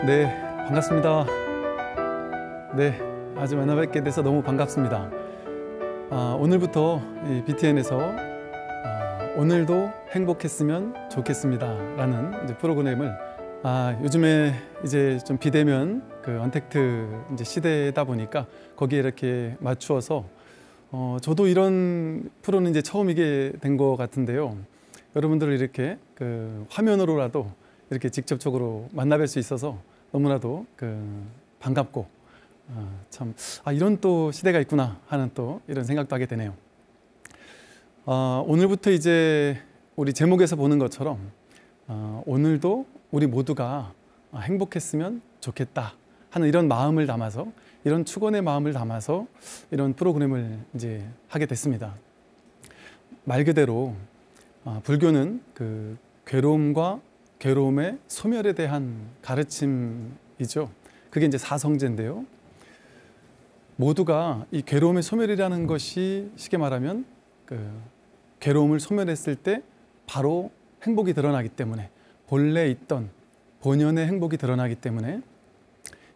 네, 반갑습니다. 네, 아주 만나 뵙게 돼서 너무 반갑습니다. 오늘부터 이 BTN에서 오늘도 행복했으면 좋겠습니다 라는 이제 프로그램을 요즘에 이제 좀 비대면 그 언택트 이제 시대다 보니까 거기에 이렇게 맞추어서 저도 이런 프로는 이제 처음이게 된 것 같은데요. 여러분들을 이렇게 그 화면으로라도 이렇게 직접적으로 만나뵐 수 있어서 너무나도 반갑고 참 이런 또 시대가 있구나 하는 또 이런 생각도 하게 되네요. 오늘부터 이제 우리 제목에서 보는 것처럼 오늘도 우리 모두가 행복했으면 좋겠다 하는 이런 마음을 담아서, 이런 축원의 마음을 담아서 이런 프로그램을 이제 하게 됐습니다. 말 그대로 불교는 그 괴로움과 괴로움의 소멸에 대한 가르침이죠. 그게 이제 사성제인데요. 모두가 이 괴로움의 소멸이라는 것이 쉽게 말하면 그 괴로움을 소멸했을 때 바로 행복이 드러나기 때문에, 본래 있던 본연의 행복이 드러나기 때문에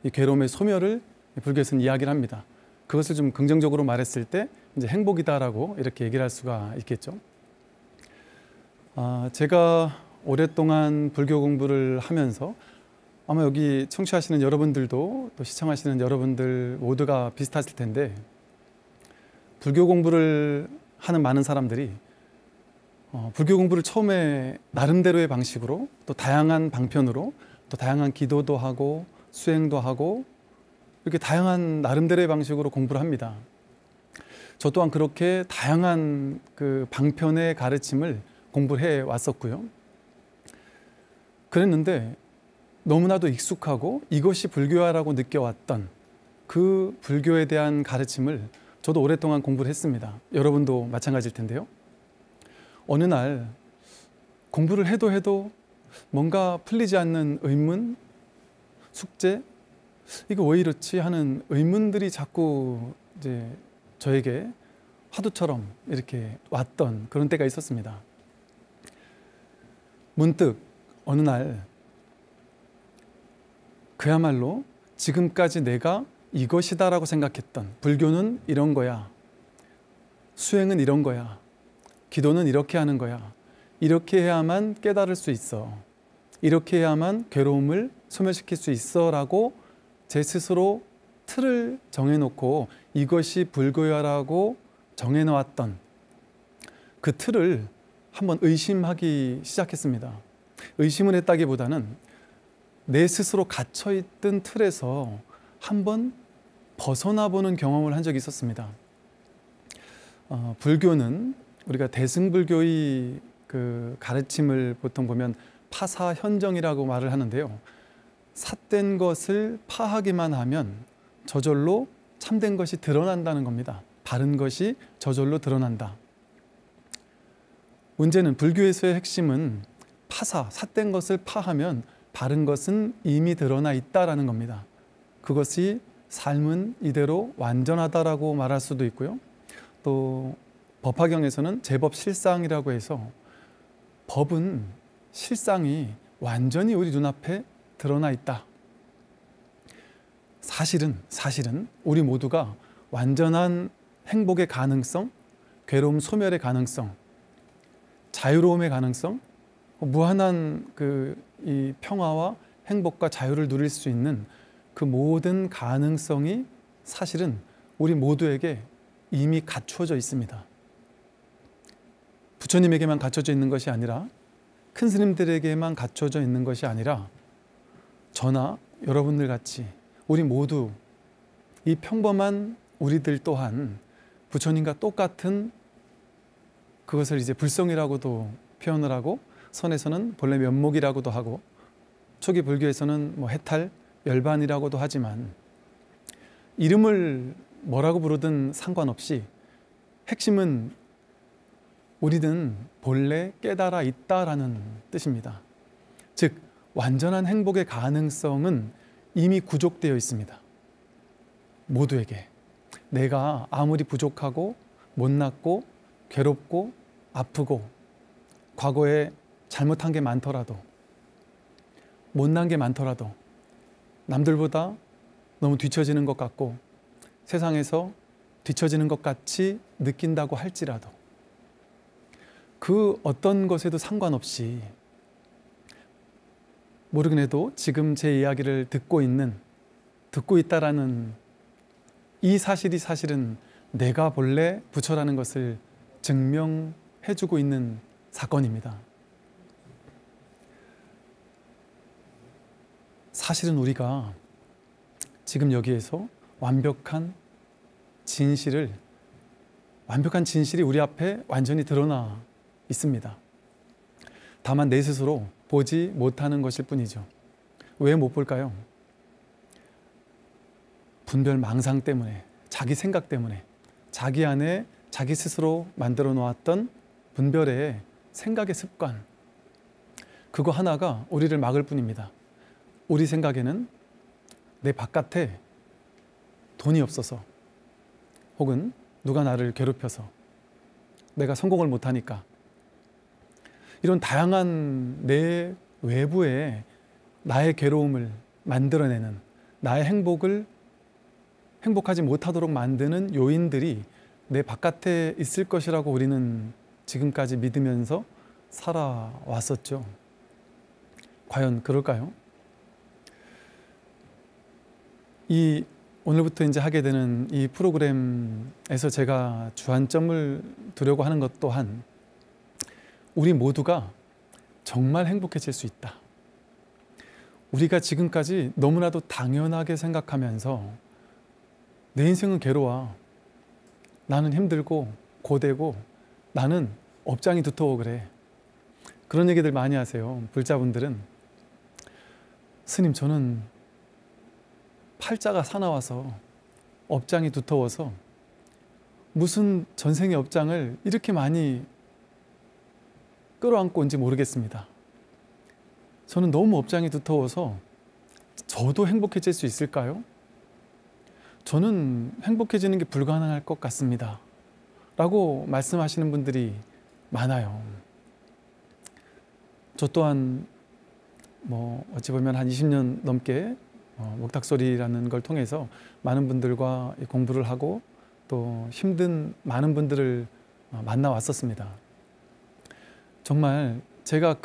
이 괴로움의 소멸을 불교에서는 이야기를 합니다. 그것을 좀 긍정적으로 말했을 때 이제 행복이다라고 이렇게 얘기를 할 수가 있겠죠. 제가 오랫동안 불교 공부를 하면서 아마 여기 청취하시는 여러분들도 또 시청하시는 여러분들 모두가 비슷하실 텐데, 불교 공부를 하는 많은 사람들이 불교 공부를 처음에 나름대로의 방식으로, 또 다양한 방편으로, 또 다양한 기도도 하고 수행도 하고 이렇게 다양한 나름대로의 방식으로 공부를 합니다. 저 또한 그렇게 다양한 그 방편의 가르침을 공부를 해 왔었고요. 그랬는데 너무나도 익숙하고 이것이 불교야라고 느껴왔던 그 불교에 대한 가르침을 저도 오랫동안 공부를 했습니다. 여러분도 마찬가지일 텐데요. 어느 날 공부를 해도 뭔가 풀리지 않는 의문, 숙제, 이거 왜 이렇지 하는 의문들이 자꾸 이제 저에게 화두처럼 이렇게 왔던 그런 때가 있었습니다. 문득 어느 날 그야말로 지금까지 내가 이것이다라고 생각했던 불교는 이런 거야, 수행은 이런 거야, 기도는 이렇게 하는 거야, 이렇게 해야만 깨달을 수 있어, 이렇게 해야만 괴로움을 소멸시킬 수 있어 라고 제 스스로 틀을 정해놓고 이것이 불교야라고 정해놓았던 그 틀을 한번 의심하기 시작했습니다. 의심을 했다기보다는 내 스스로 갇혀있던 틀에서 한번 벗어나보는 경험을 한 적이 있었습니다. 불교는 우리가 대승불교의 그 가르침을 보통 보면 파사현정이라고 말을 하는데요. 삿된 것을 파하기만 하면 저절로 참된 것이 드러난다는 겁니다. 바른 것이 저절로 드러난다. 문제는 불교에서의 핵심은 삿된 것을 파하면 바른 것은 이미 드러나 있다라는 겁니다. 그것이 삶은 이대로 완전하다라고 말할 수도 있고요. 또 법화경에서는 제법실상이라고 해서 법은 실상이 완전히 우리 눈앞에 드러나 있다. 사실은 우리 모두가 완전한 행복의 가능성, 괴로움 소멸의 가능성, 자유로움의 가능성, 무한한 이 평화와 행복과 자유를 누릴 수 있는 그 모든 가능성이 사실은 우리 모두에게 이미 갖추어져 있습니다. 부처님에게만 갖춰져 있는 것이 아니라, 큰 스님들에게만 갖춰져 있는 것이 아니라 저나 여러분들 같이 우리 모두, 이 평범한 우리들 또한 부처님과 똑같은, 그것을 이제 불성이라고도 표현을 하고, 선에서는 본래 면목이라고도 하고, 초기 불교에서는 해탈, 열반이라고도 하지만, 이름을 뭐라고 부르든 상관없이 핵심은 우리는 본래 깨달아 있다라는 뜻입니다. 즉 완전한 행복의 가능성은 이미 구족되어 있습니다. 모두에게. 내가 아무리 부족하고 못났고 괴롭고 아프고 과거에 잘못한 게 많더라도, 못난 게 많더라도, 남들보다 너무 뒤처지는 것 같고 세상에서 뒤처지는 것 같이 느낀다고 할지라도 그 어떤 것에도 상관없이 모르긴 해도 지금 제 이야기를 듣고 있다라는 이 사실이 사실은 내가 본래 부처라는 것을 증명해주고 있는 사건입니다. 사실은 우리가 지금 여기에서 완벽한 진실이 우리 앞에 완전히 드러나 있습니다. 다만 내 스스로 보지 못하는 것일 뿐이죠. 왜 못 볼까요? 분별 망상 때문에, 자기 생각 때문에, 자기 안에 자기 스스로 만들어 놓았던 분별의 생각의 습관, 그거 하나가 우리를 막을 뿐입니다. 우리 생각에는 내 바깥에 돈이 없어서, 혹은 누가 나를 괴롭혀서, 내가 성공을 못하니까, 이런 다양한 내 외부에 나의 괴로움을 만들어내는, 나의 행복하지 못하도록 만드는 요인들이 내 바깥에 있을 것이라고 우리는 지금까지 믿으면서 살아왔었죠. 과연 그럴까요? 오늘부터 이제 하게 되는 이 프로그램에서 제가 주안점을 두려고 하는 것 또한 우리 모두가 정말 행복해질 수 있다. 우리가 지금까지 너무나도 당연하게 생각하면서 내 인생은 괴로워, 나는 힘들고 고되고 나는 업장이 두터워 그래, 그런 얘기들 많이 하세요. 불자분들은 스님, 저는 팔자가 사나워서 업장이 두터워서 무슨 전생의 업장을 이렇게 많이 끌어안고 온지 모르겠습니다. 저는 너무 업장이 두터워서 저도 행복해질 수 있을까요? 저는 행복해지는 게 불가능할 것 같습니다 라고 말씀하시는 분들이 많아요. 저 또한 어찌 보면 한 20년 넘게 목탁소리라는 걸 통해서 많은 분들과 공부를 하고 또 힘든 많은 분들을 만나왔었습니다. 정말 제가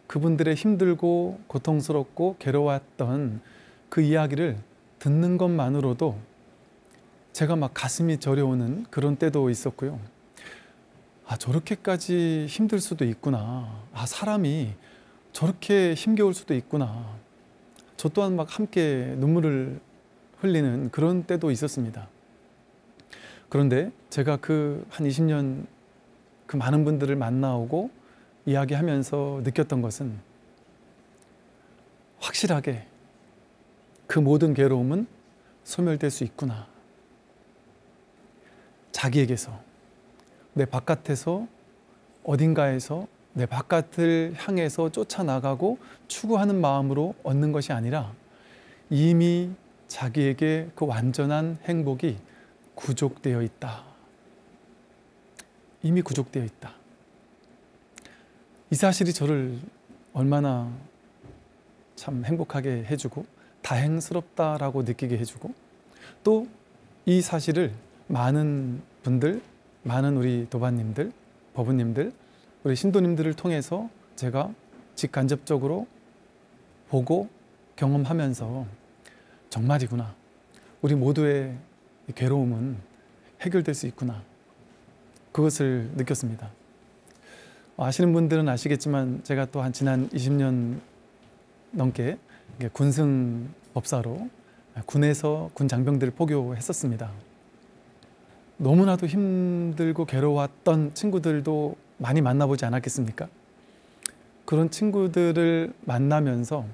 그분들의 힘들고 고통스럽고 괴로웠던 그 이야기를 듣는 것만으로도 제가 막 가슴이 저려오는 그런 때도 있었고요. 저렇게까지 힘들 수도 있구나. 사람이 저렇게 힘겨울 수도 있구나. 저 또한 막 함께 눈물을 흘리는 그런 때도 있었습니다. 그런데 제가 한 20년 그 많은 분들을 만나오고 이야기하면서 느꼈던 것은 확실하게 그 모든 괴로움은 소멸될 수 있구나. 자기에게서, 내 바깥에서, 어딘가에서 내 바깥을 향해서 쫓아나가고 추구하는 마음으로 얻는 것이 아니라 이미 자기에게 그 완전한 행복이 구족되어 있다. 이미 구족되어 있다. 이 사실이 저를 얼마나 참 행복하게 해주고 다행스럽다라고 느끼게 해주고, 또 이 사실을 많은 분들, 많은 우리 도반님들, 법우님들, 우리 신도님들을 통해서 제가 직간접적으로 보고 경험하면서 정말이구나, 우리 모두의 괴로움은 해결될 수 있구나, 그것을 느꼈습니다. 아시는 분들은 아시겠지만 제가 또 지난 20년 넘게 군승 법사로 군에서 군 장병들을 포교했었습니다. 너무나도 힘들고 괴로웠던 친구들도 많이 만나보지 않았겠습니까? 그런 친구들을 만나면서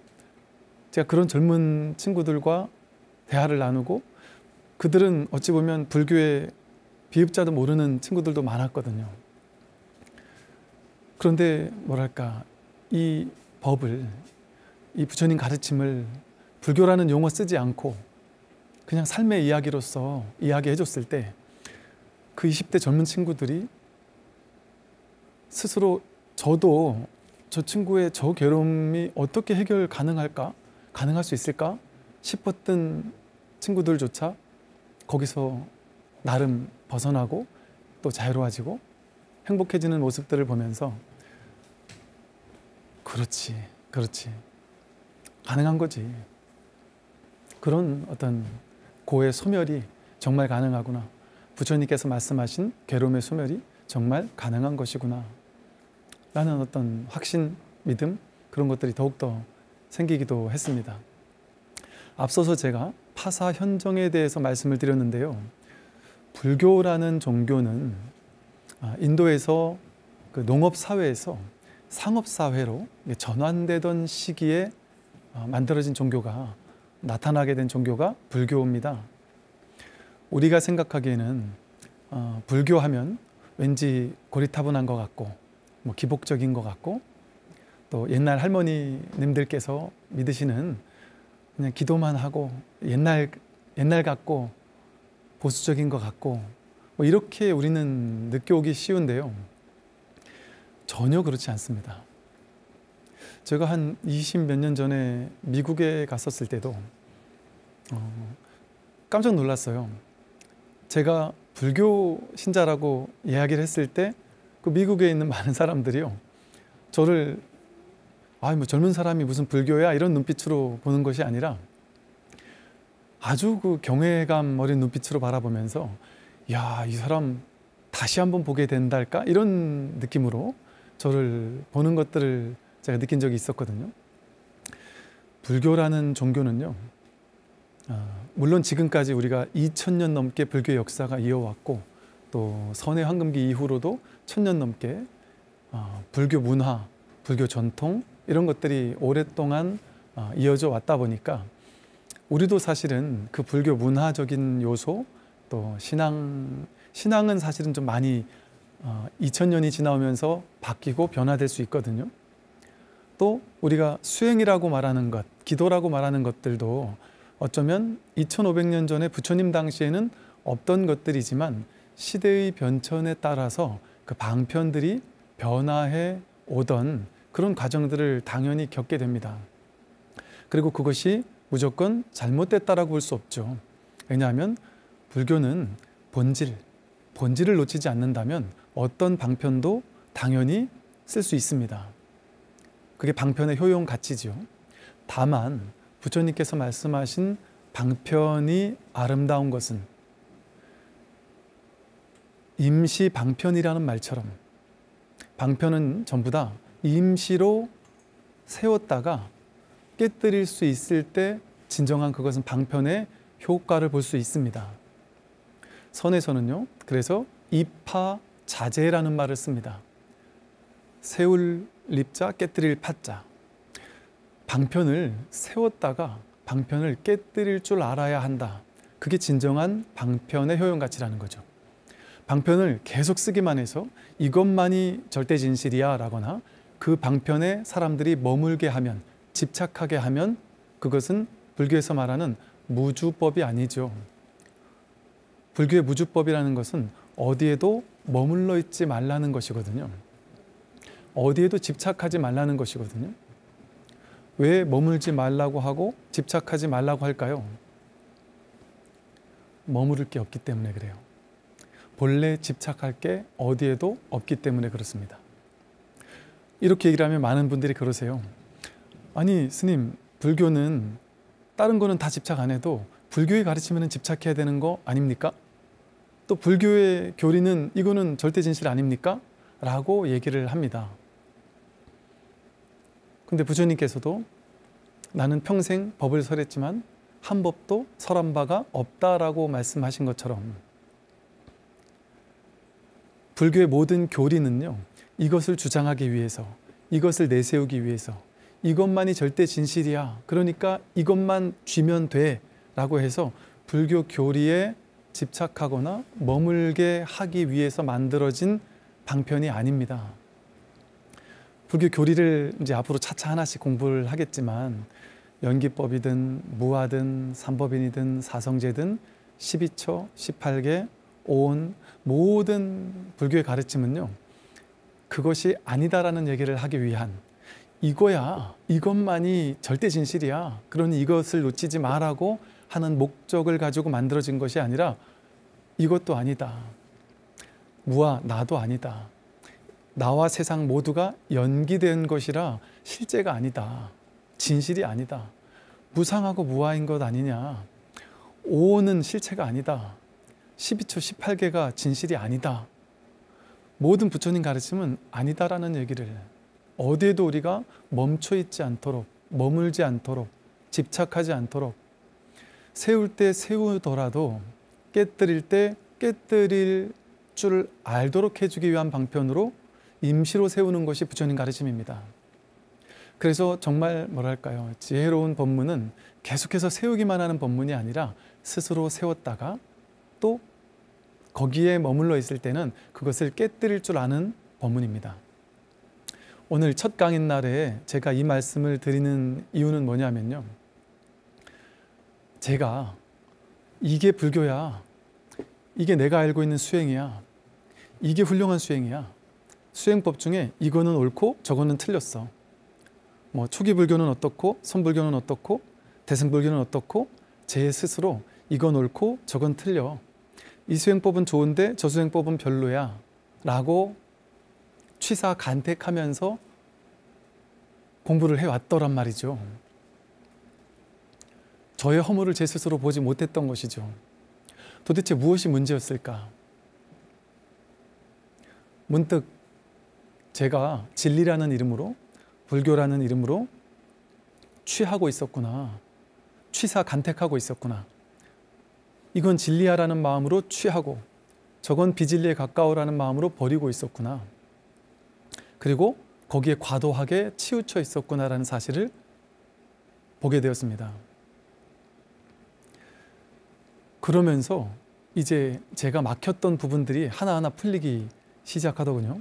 제가 그런 젊은 친구들과 대화를 나누고, 그들은 어찌 보면 불교의 비읍자도 모르는 친구들도 많았거든요. 그런데 뭐랄까, 이 법을, 이 부처님 가르침을 불교라는 용어 쓰지 않고 그냥 삶의 이야기로서 이야기해 줬을 때 그 20대 젊은 친구들이 스스로 저도 저 친구의 저 괴로움이 어떻게 해결 가능할까? 가능할 수 있을까? 싶었던 친구들조차 거기서 나름 벗어나고 또 자유로워지고 행복해지는 모습들을 보면서 그렇지 가능한 거지. 그런 어떤 고의 소멸이 정말 가능하구나. 부처님께서 말씀하신 괴로움의 소멸이 정말 가능한 것이구나 라는 어떤 확신, 믿음, 그런 것들이 더욱더 생기기도 했습니다. 앞서서 제가 파사 현정에 대해서 말씀을 드렸는데요. 불교라는 종교는 인도에서 그 농업사회에서 상업사회로 전환되던 시기에 만들어진 종교가, 나타나게 된 종교가 불교입니다. 우리가 생각하기에는 불교하면 왠지 고리타분한 것 같고 뭐 기복적인 것 같고 또 옛날 할머니님들께서 믿으시는 그냥 기도만 하고 옛날 같고 보수적인 것 같고 뭐 이렇게 우리는 느껴오기 쉬운데요. 전혀 그렇지 않습니다. 제가 한 20 몇 년 전에 미국에 갔었을 때도 깜짝 놀랐어요. 제가 불교 신자라고 이야기를 했을 때 그 미국에 있는 많은 사람들이요, 저를 뭐 젊은 사람이 무슨 불교야 이런 눈빛으로 보는 것이 아니라 아주 그 경외감 어린 눈빛으로 바라보면서 야, 이 사람 다시 한번 보게 된달까 이런 느낌으로 저를 보는 것들을 제가 느낀 적이 있었거든요. 불교라는 종교는요, 물론 지금까지 우리가 2000년 넘게 불교의 역사가 이어왔고 또 선해 황금기 이후로도 1000년 넘게 불교 문화, 불교 전통 이런 것들이 오랫동안 이어져 왔다 보니까 우리도 사실은 그 불교 문화적인 요소 또 신앙은 사실은 좀 많이 2000년이 지나오면서 바뀌고 변화될 수 있거든요. 또 우리가 수행이라고 말하는 것, 기도라고 말하는 것들도 어쩌면 2500년 전에 부처님 당시에는 없던 것들이지만 시대의 변천에 따라서 그 방편들이 변화해 오던 그런 과정들을 당연히 겪게 됩니다. 그리고 그것이 무조건 잘못됐다라고 볼 수 없죠. 왜냐하면 불교는 본질을 놓치지 않는다면 어떤 방편도 당연히 쓸 수 있습니다. 그게 방편의 효용 가치죠. 다만 부처님께서 말씀하신 방편이 아름다운 것은 임시 방편이라는 말처럼 방편은 전부 다 임시로 세웠다가 깨뜨릴 수 있을 때 진정한 그것은 방편의 효과를 볼 수 있습니다. 선에서는요, 그래서 입파자재라는 말을 씁니다. 세울 립자, 깨뜨릴 파자. 방편을 세웠다가 방편을 깨뜨릴 줄 알아야 한다. 그게 진정한 방편의 효용가치라는 거죠. 방편을 계속 쓰기만 해서 이것만이 절대 진실이야 라거나 그 방편에 사람들이 머물게 하면, 집착하게 하면 그것은 불교에서 말하는 무주법이 아니죠. 불교의 무주법이라는 것은 어디에도 머물러 있지 말라는 것이거든요. 어디에도 집착하지 말라는 것이거든요. 왜 머물지 말라고 하고 집착하지 말라고 할까요? 머무를 게 없기 때문에 그래요. 본래 집착할 게 어디에도 없기 때문에 그렇습니다. 이렇게 얘기를 하면 많은 분들이 그러세요. 아니 스님, 불교는 다른 거는 다 집착 안 해도 불교에 가르치면 집착해야 되는 거 아닙니까? 또 불교의 교리는 이거는 절대 진실 아닙니까? 라고 얘기를 합니다. 근데 부처님께서도 나는 평생 법을 설했지만 한 법도 설한 바가 없다라고 말씀하신 것처럼 불교의 모든 교리는요, 이것을 주장하기 위해서, 이것을 내세우기 위해서, 이것만이 절대 진실이야, 그러니까 이것만 쥐면 돼 라고 해서 불교 교리에 집착하거나 머물게 하기 위해서 만들어진 방편이 아닙니다. 불교 교리를 이제 앞으로 차차 하나씩 공부를 하겠지만 연기법이든 무아든 삼법인이든 사성제든 12처, 18개, 오온 모든 불교의 가르침은요, 그것이 아니다라는 얘기를 하기 위한, 이거야, 이것만이 절대 진실이야, 그러니 이것을 놓치지 말라고 하는 목적을 가지고 만들어진 것이 아니라 이것도 아니다, 무와 나도 아니다, 나와 세상 모두가 연기된 것이라 실제가 아니다, 진실이 아니다, 무상하고 무아인 것 아니냐, 오는 실체가 아니다, 12초 18개가 진실이 아니다, 모든 부처님 가르침은 아니다라는 얘기를, 어디에도 우리가 멈춰 있지 않도록, 머물지 않도록, 집착하지 않도록, 세울 때 세우더라도 깨뜨릴 때 깨뜨릴 줄 알도록 해주기 위한 방편으로 임시로 세우는 것이 부처님 가르침입니다. 그래서 정말 뭐랄까요, 지혜로운 법문은 계속해서 세우기만 하는 법문이 아니라 스스로 세웠다가 또 거기에 머물러 있을 때는 그것을 깨뜨릴 줄 아는 법문입니다. 오늘 첫 강의 날에 제가 이 말씀을 드리는 이유는 뭐냐면요, 제가 이게 불교야, 이게 내가 알고 있는 수행이야, 이게 훌륭한 수행이야, 수행법 중에 이거는 옳고 저거는 틀렸어, 뭐 초기 불교는 어떻고 선불교는 어떻고 대승불교는 어떻고, 제 스스로 이건 옳고 저건 틀려, 이 수행법은 좋은데 저 수행법은 별로야 라고 취사 간택하면서 공부를 해왔더란 말이죠. 저의 허물을 제 스스로 보지 못했던 것이죠. 도대체 무엇이 문제였을까? 문득 제가 진리라는 이름으로, 불교라는 이름으로 취하고 있었구나, 취사 간택하고 있었구나, 이건 진리야라는 마음으로 취하고 저건 비진리에 가까우라는 마음으로 버리고 있었구나, 그리고 거기에 과도하게 치우쳐 있었구나라는 사실을 보게 되었습니다. 그러면서 이제 제가 막혔던 부분들이 하나하나 풀리기 시작하더군요.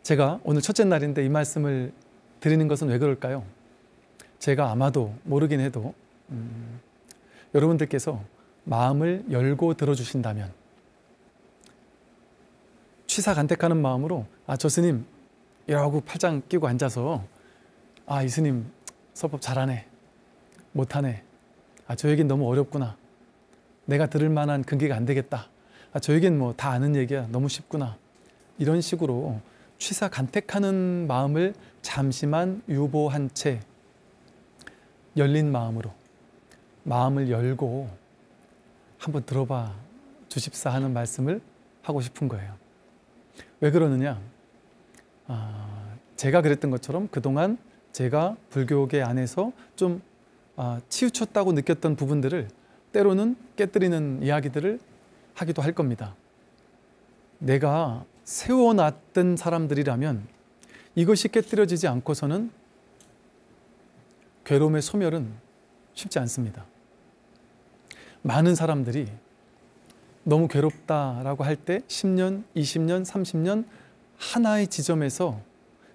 제가 오늘 첫째 날인데 이 말씀을 드리는 것은 왜 그럴까요? 제가 아마도 모르긴 해도 여러분들께서 마음을 열고 들어주신다면, 취사간택하는 마음으로 저 스님 이러고 팔짱 끼고 앉아서 이 스님 설법 잘하네, 못하네, 저에겐 너무 어렵구나, 내가 들을 만한 근기가 안 되겠다, 저에겐 뭐 다 아는 얘기야, 너무 쉽구나, 이런 식으로 취사간택하는 마음을 잠시만 유보한 채 열린 마음으로, 마음을 열고 한번 들어봐 주십사 하는 말씀을 하고 싶은 거예요. 왜 그러느냐, 제가 그랬던 것처럼 그동안 제가 불교계 안에서 좀 치우쳤다고 느꼈던 부분들을 때로는 깨뜨리는 이야기들을 하기도 할 겁니다. 내가 세워놨던 사람들이라면 이것이 깨뜨려지지 않고서는 괴로움의 소멸은 쉽지 않습니다. 많은 사람들이 너무 괴롭다라고 할 때 10년, 20년, 30년 하나의 지점에서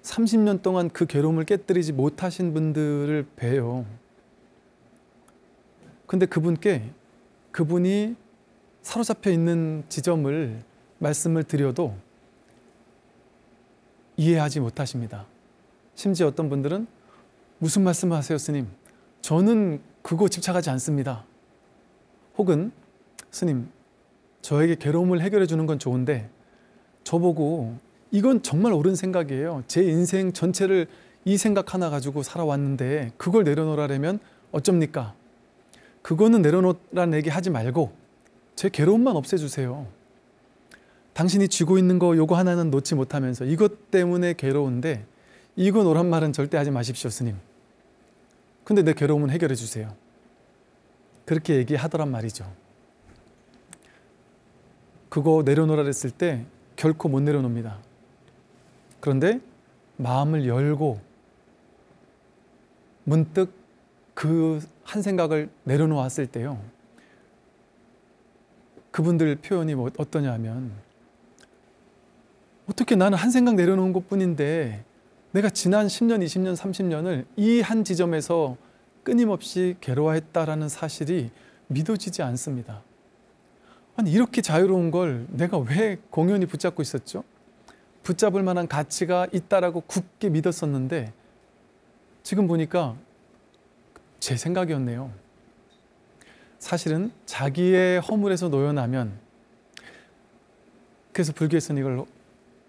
30년 동안 그 괴로움을 깨뜨리지 못하신 분들을 봬요. 근데 그분이 사로잡혀 있는 지점을 말씀을 드려도 이해하지 못하십니다. 심지어 어떤 분들은 무슨 말씀을 하세요, 스님? 저는 그거 집착하지 않습니다. 혹은 스님, 저에게 괴로움을 해결해 주는 건 좋은데 저보고 이건 정말 옳은 생각이에요, 제 인생 전체를 이 생각 하나 가지고 살아왔는데 그걸 내려놓으라면 어쩝니까? 그거는 내려놓으라는 얘기 하지 말고 제 괴로움만 없애주세요. 당신이 쥐고 있는 거 요거 하나는 놓지 못하면서 이것 때문에 괴로운데 이거 놓란 말은 절대 하지 마십시오, 스님. 근데 내 괴로움은 해결해 주세요. 그렇게 얘기하더란 말이죠. 그거 내려놓으라 했을 때 결코 못 내려놓습니다. 그런데 마음을 열고 문득 그 한 생각을 내려놓았을 때요, 그분들 표현이 어떠냐 하면, 어떻게 나는 한 생각 내려놓은 것뿐인데 내가 지난 10년, 20년, 30년을 이 한 지점에서 끊임없이 괴로워했다라는 사실이 믿어지지 않습니다. 아니, 이렇게 자유로운 걸 내가 왜 공연히 붙잡고 있었죠? 붙잡을 만한 가치가 있다라고 굳게 믿었었는데 지금 보니까 제 생각이었네요. 사실은 자기의 허물에서 놓여나면, 그래서 불교에서는 이걸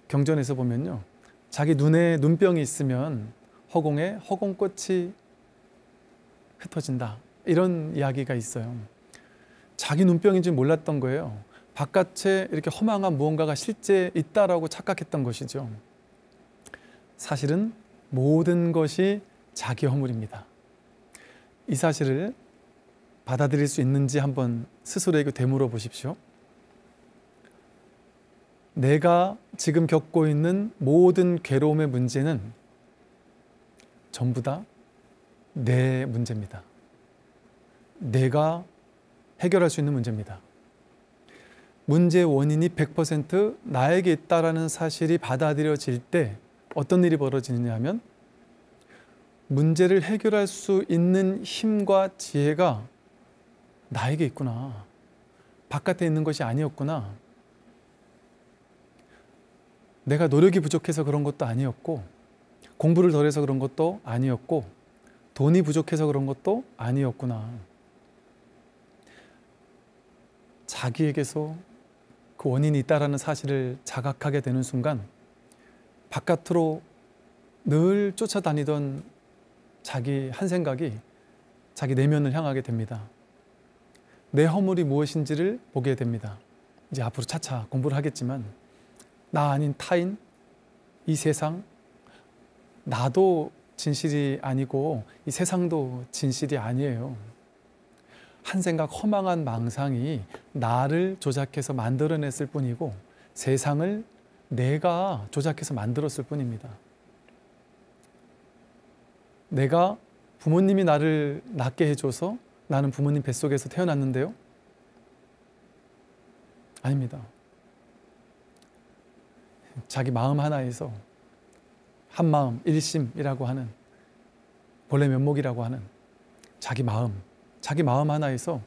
경전에서 보면요, 자기 눈에 눈병이 있으면 허공에 허공꽃이 흩어진다, 이런 이야기가 있어요. 자기 눈병인 줄 몰랐던 거예요. 바깥에 이렇게 허망한 무언가가 실제 있다라고 착각했던 것이죠. 사실은 모든 것이 자기 허물입니다. 이 사실을 받아들일 수 있는지 한번 스스로에게 되물어 보십시오. 내가 지금 겪고 있는 모든 괴로움의 문제는 전부 다 내 문제입니다. 내가 해결할 수 있는 문제입니다. 문제의 원인이 100% 나에게 있다라는 사실이 받아들여질 때 어떤 일이 벌어지느냐 하면, 문제를 해결할 수 있는 힘과 지혜가 나에게 있구나, 바깥에 있는 것이 아니었구나, 내가 노력이 부족해서 그런 것도 아니었고, 공부를 덜해서 그런 것도 아니었고, 돈이 부족해서 그런 것도 아니었구나. 자기에게서 그 원인이 있다라는 사실을 자각하게 되는 순간 바깥으로 늘 쫓아다니던 자기 한 생각이 자기 내면을 향하게 됩니다. 내 허물이 무엇인지를 보게 됩니다. 이제 앞으로 차차 공부를 하겠지만, 나 아닌 타인, 이 세상, 나도 진실이 아니고 이 세상도 진실이 아니에요. 한 생각, 허망한 망상이 나를 조작해서 만들어냈을 뿐이고 세상을 내가 조작해서 만들었을 뿐입니다. 내가 부모님이 나를 낳게 해줘서 나는 부모님 뱃속에서 태어났는데요? 아닙니다. 자기 마음 하나에서 한마음 일심이라고 하는, 본래 면목이라고 하는 자기 마음 하나에서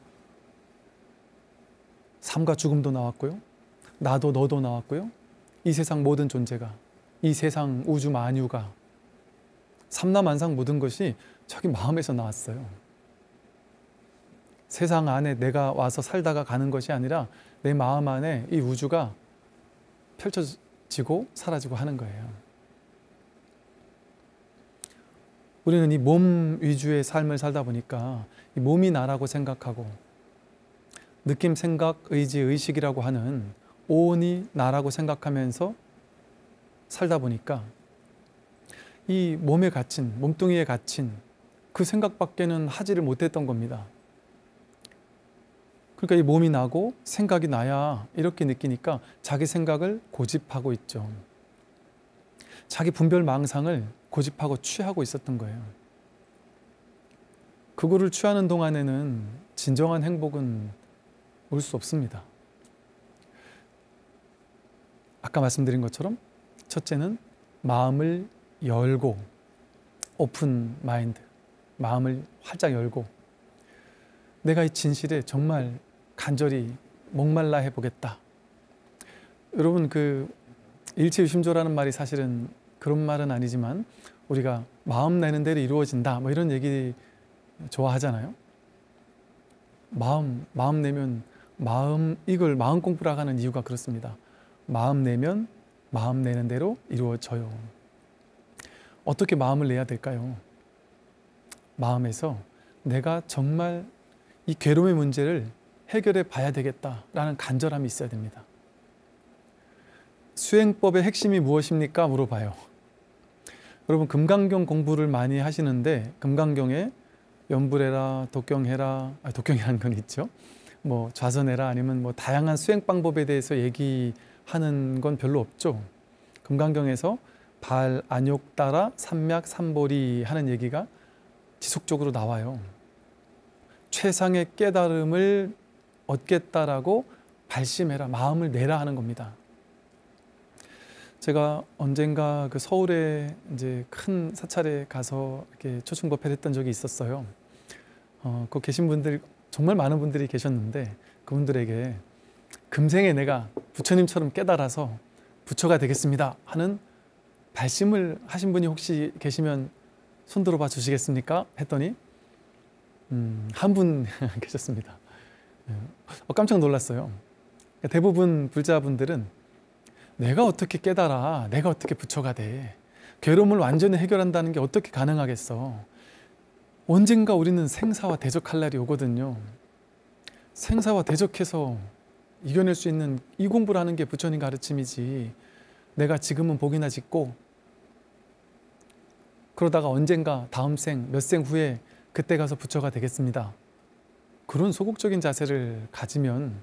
삶과 죽음도 나왔고요, 나도 너도 나왔고요, 이 세상 모든 존재가, 이 세상 우주 만유가, 삼라만상 모든 것이 자기 마음에서 나왔어요. 세상 안에 내가 와서 살다가 가는 것이 아니라 내 마음 안에 이 우주가 펼쳐지고 사라지고 하는 거예요. 우리는 이 몸 위주의 삶을 살다 보니까 이 몸이 나라고 생각하고, 느낌, 생각, 의지, 의식이라고 하는 오온이 나라고 생각하면서 살다 보니까 이 몸에 갇힌, 몸뚱이에 갇힌 그 생각밖에는 하지를 못했던 겁니다. 그러니까 이 몸이 나고 생각이 나야 이렇게 느끼니까 자기 생각을 고집하고 있죠. 자기 분별 망상을 고집하고 취하고 있었던 거예요. 그거를 취하는 동안에는 진정한 행복은 올 수 없습니다. 아까 말씀드린 것처럼 첫째는 마음을 열고, 오픈 마인드, 마음을 활짝 열고 내가 이 진실에 정말 간절히 목말라 해보겠다. 여러분, 그 일체유심조라는 말이 사실은 그런 말은 아니지만 우리가 마음 내는 대로 이루어진다, 뭐 이런 얘기 좋아하잖아요. 마음 내면, 이걸 마음 공부라고 하는 이유가 그렇습니다. 마음 내면 마음 내는 대로 이루어져요. 어떻게 마음을 내야 될까요? 마음에서 내가 정말 이 괴로움의 문제를 해결해 봐야 되겠다라는 간절함이 있어야 됩니다. 수행법의 핵심이 무엇입니까? 물어봐요. 여러분, 금강경 공부를 많이 하시는데 금강경에 연불해라, 독경해라, 독경이라는 건 있죠. 뭐 좌선해라, 아니면 뭐 다양한 수행 방법에 대해서 얘기하는 건 별로 없죠. 금강경에서 발, 안욕 따라 삼맥 삼보리 하는 얘기가 지속적으로 나와요. 최상의 깨달음을 얻겠다라고 발심해라, 마음을 내라 하는 겁니다. 제가 언젠가 그 서울에 이제 큰 사찰에 가서 이렇게 초청법회를 했던 적이 있었어요. 그 계신 분들, 정말 많은 분들이 계셨는데 그분들에게 금생에 내가 부처님처럼 깨달아서 부처가 되겠습니다 하는 발심을 하신 분이 혹시 계시면 손 들어봐 주시겠습니까? 했더니 한 분 계셨습니다. 깜짝 놀랐어요. 대부분 불자분들은 내가 어떻게 깨달아, 내가 어떻게 부처가 돼, 괴로움을 완전히 해결한다는 게 어떻게 가능하겠어. 언젠가 우리는 생사와 대적할 날이 오거든요. 생사와 대적해서 이겨낼 수 있는 이 공부를 하는 게 부처님 가르침이지, 내가 지금은 복이나 짓고 그러다가 언젠가 다음 생, 몇 생 후에 그때 가서 부처가 되겠습니다, 그런 소극적인 자세를 가지면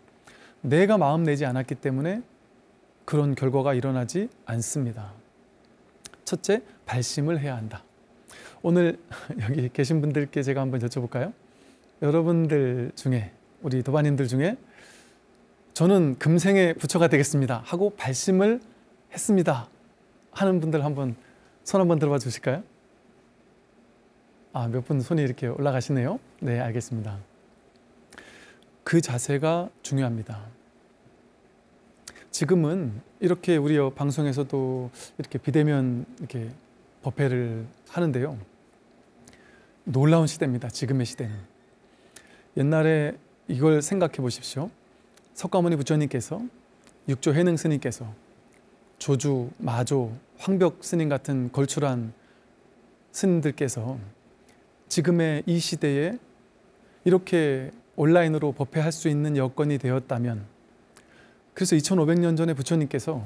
내가 마음 내지 않았기 때문에 그런 결과가 일어나지 않습니다. 첫째, 발심을 해야 한다. 오늘 여기 계신 분들께 제가 한번 여쭤볼까요? 여러분들 중에, 우리 도반님들 중에 저는 금생에 부처가 되겠습니다 하고 발심을 했습니다 하는 분들 한번 손 한번 들어봐 주실까요? 몇 분 손이 이렇게 올라가시네요. 네, 알겠습니다. 그 자세가 중요합니다. 지금은 이렇게 우리 방송에서도 이렇게 비대면 이렇게 법회를 하는데요. 놀라운 시대입니다. 지금의 시대는. 옛날에 이걸 생각해 보십시오. 석가모니 부처님께서, 육조 해능 스님께서, 조주, 마조, 황벽 스님 같은 걸출한 스님들께서 지금의 이 시대에 이렇게 온라인으로 법회할 수 있는 여건이 되었다면, 그래서 2500년 전에 부처님께서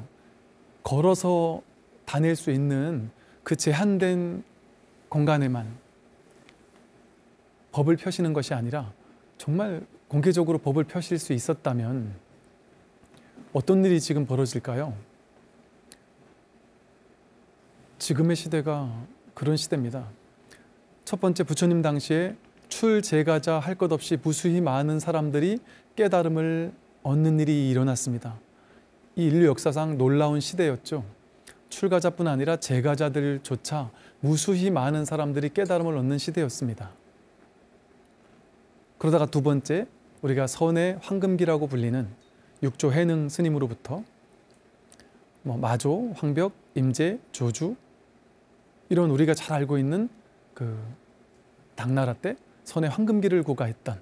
걸어서 다닐 수 있는 그 제한된 공간에만 법을 펴시는 것이 아니라 정말 공개적으로 법을 펴실 수 있었다면 어떤 일이 지금 벌어질까요? 지금의 시대가 그런 시대입니다. 첫 번째, 부처님 당시에 출제가자 할 것 없이 무수히 많은 사람들이 깨달음을 얻는 일이 일어났습니다. 이 인류 역사상 놀라운 시대였죠. 출가자뿐 아니라 제가자들조차 무수히 많은 사람들이 깨달음을 얻는 시대였습니다. 그러다가 두 번째, 우리가 선의 황금기라고 불리는 육조 해능 스님으로부터 마조, 황벽, 임재, 조주, 이런 우리가 잘 알고 있는 그 당나라 때 선의 황금기를 구가했던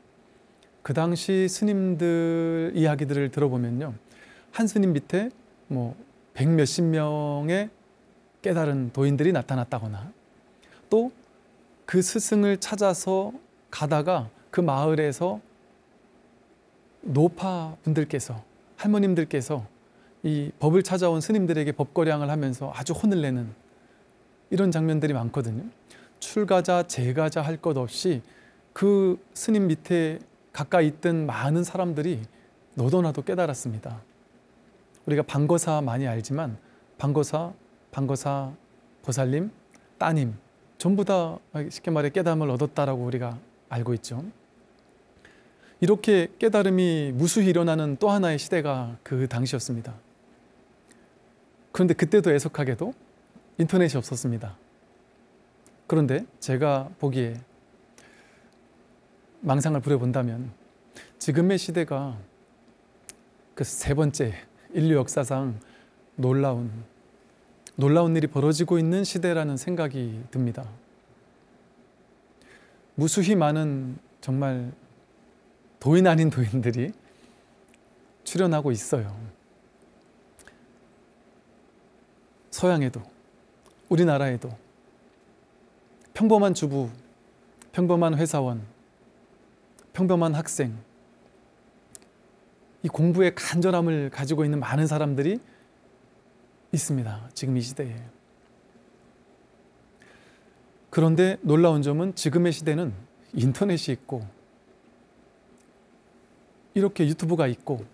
그 당시 스님들 이야기들을 들어보면요, 한 스님 밑에 백 몇십 명의 깨달은 도인들이 나타났다거나, 또 그 스승을 찾아서 가다가 그 마을에서 노파 분들께서, 할머님들께서 이 법을 찾아온 스님들에게 법거량을 하면서 아주 혼을 내는 이런 장면들이 많거든요. 출가자, 제가자 할 것 없이 그 스님 밑에 가까이 있던 많은 사람들이 너도나도 깨달았습니다. 우리가 방거사 많이 알지만 방거사, 보살님, 따님 전부 다 쉽게 말해 깨달음을 얻었다라고 우리가 알고 있죠. 이렇게 깨달음이 무수히 일어나는 또 하나의 시대가 그 당시였습니다. 그런데 그때도 애석하게도 인터넷이 없었습니다. 그런데 제가 보기에 망상을 부려본다면 지금의 시대가 그 세 번째 인류 역사상 놀라운 일이 벌어지고 있는 시대라는 생각이 듭니다. 무수히 많은 정말 도인 아닌 도인들이 출현하고 있어요. 서양에도, 우리나라에도 평범한 주부, 평범한 회사원, 평범한 학생, 이 공부의 간절함을 가지고 있는 많은 사람들이 있습니다. 지금 이 시대에. 그런데 놀라운 점은 지금의 시대는 인터넷이 있고, 이렇게 유튜브가 있고,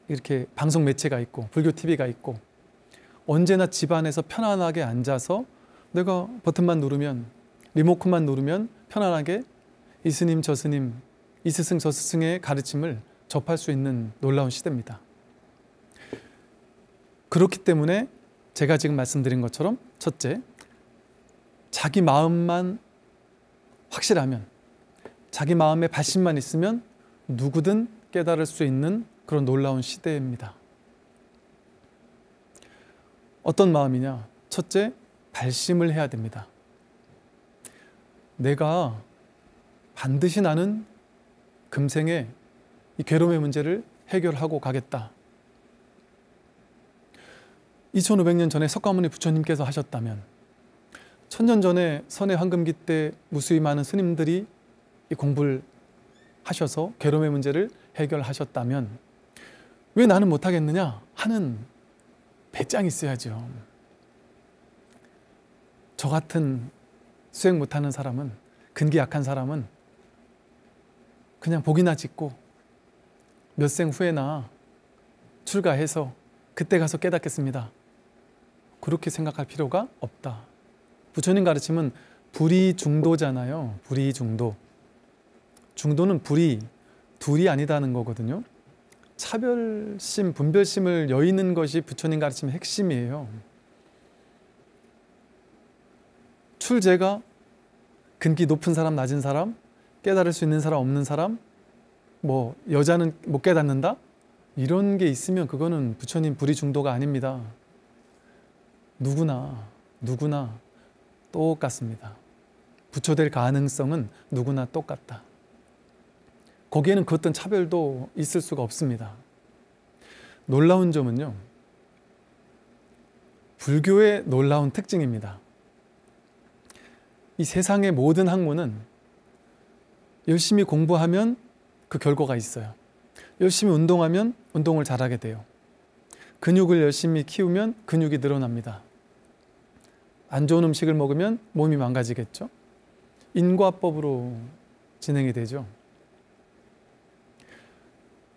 이렇게 방송 매체가 있고, 불교 TV가 있고, 언제나 집안에서 편안하게 앉아서 내가 버튼만 누르면, 리모컨만 누르면 편안하게 이 스님 저 스님, 이 스승 저 스승의 가르침을 접할 수 있는 놀라운 시대입니다. 그렇기 때문에 제가 지금 말씀드린 것처럼, 첫째, 자기 마음만 확실하면, 자기 마음에 발심만 있으면 누구든 깨달을 수 있는 그런 놀라운 시대입니다. 어떤 마음이냐? 첫째, 발심을 해야 됩니다. 내가 반드시 나는 금생에 이 괴로움의 문제를 해결하고 가겠다. 2500년 전에 석가모니 부처님께서 하셨다면, 1000년 전에 선의 황금기 때 무수히 많은 스님들이 이 공부를 하셔서 괴로움의 문제를 해결하셨다면 왜 나는 못하겠느냐 하는 배짱이 있어야죠. 저 같은 수행 못하는 사람은, 근기 약한 사람은 그냥 복이나 짓고 몇 생 후에나 출가해서 그때 가서 깨닫겠습니다. 그렇게 생각할 필요가 없다. 부처님 가르침은 불이중도잖아요. 불이중도. 중도는 불이, 둘이 아니다는 거거든요. 차별심, 분별심을 여의는 것이 부처님 가르침의 핵심이에요. 출제가 근기 높은 사람, 낮은 사람, 깨달을 수 있는 사람, 없는 사람, 뭐 여자는 못 깨닫는다? 이런 게 있으면 그거는 부처님 불이중도가 아닙니다. 누구나 똑같습니다. 부처될 가능성은 누구나 똑같다. 거기에는 그 어떤 차별도 있을 수가 없습니다. 놀라운 점은요, 불교의 놀라운 특징입니다. 이 세상의 모든 학문은 열심히 공부하면 그 결과가 있어요. 열심히 운동하면 운동을 잘하게 돼요. 근육을 열심히 키우면 근육이 늘어납니다. 안 좋은 음식을 먹으면 몸이 망가지겠죠. 인과법으로 진행이 되죠.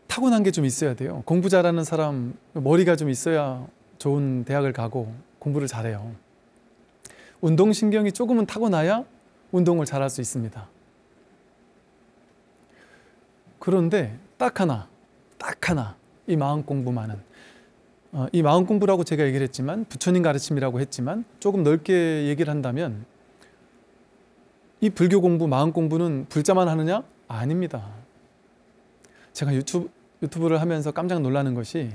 타고난 게 좀 있어야 돼요. 공부 잘하는 사람 머리가 좀 있어야 좋은 대학을 가고 공부를 잘해요. 운동신경이 조금은 타고나야 운동을 잘할 수 있습니다. 그런데 딱 하나 이 마음 공부만은, 이 마음 공부라고 제가 얘기를 했지만 부처님 가르침이라고 했지만 조금 넓게 얘기를 한다면 이 불교 공부, 마음 공부는 불자만 하느냐? 아닙니다. 제가 유튜브를 하면서 깜짝 놀라는 것이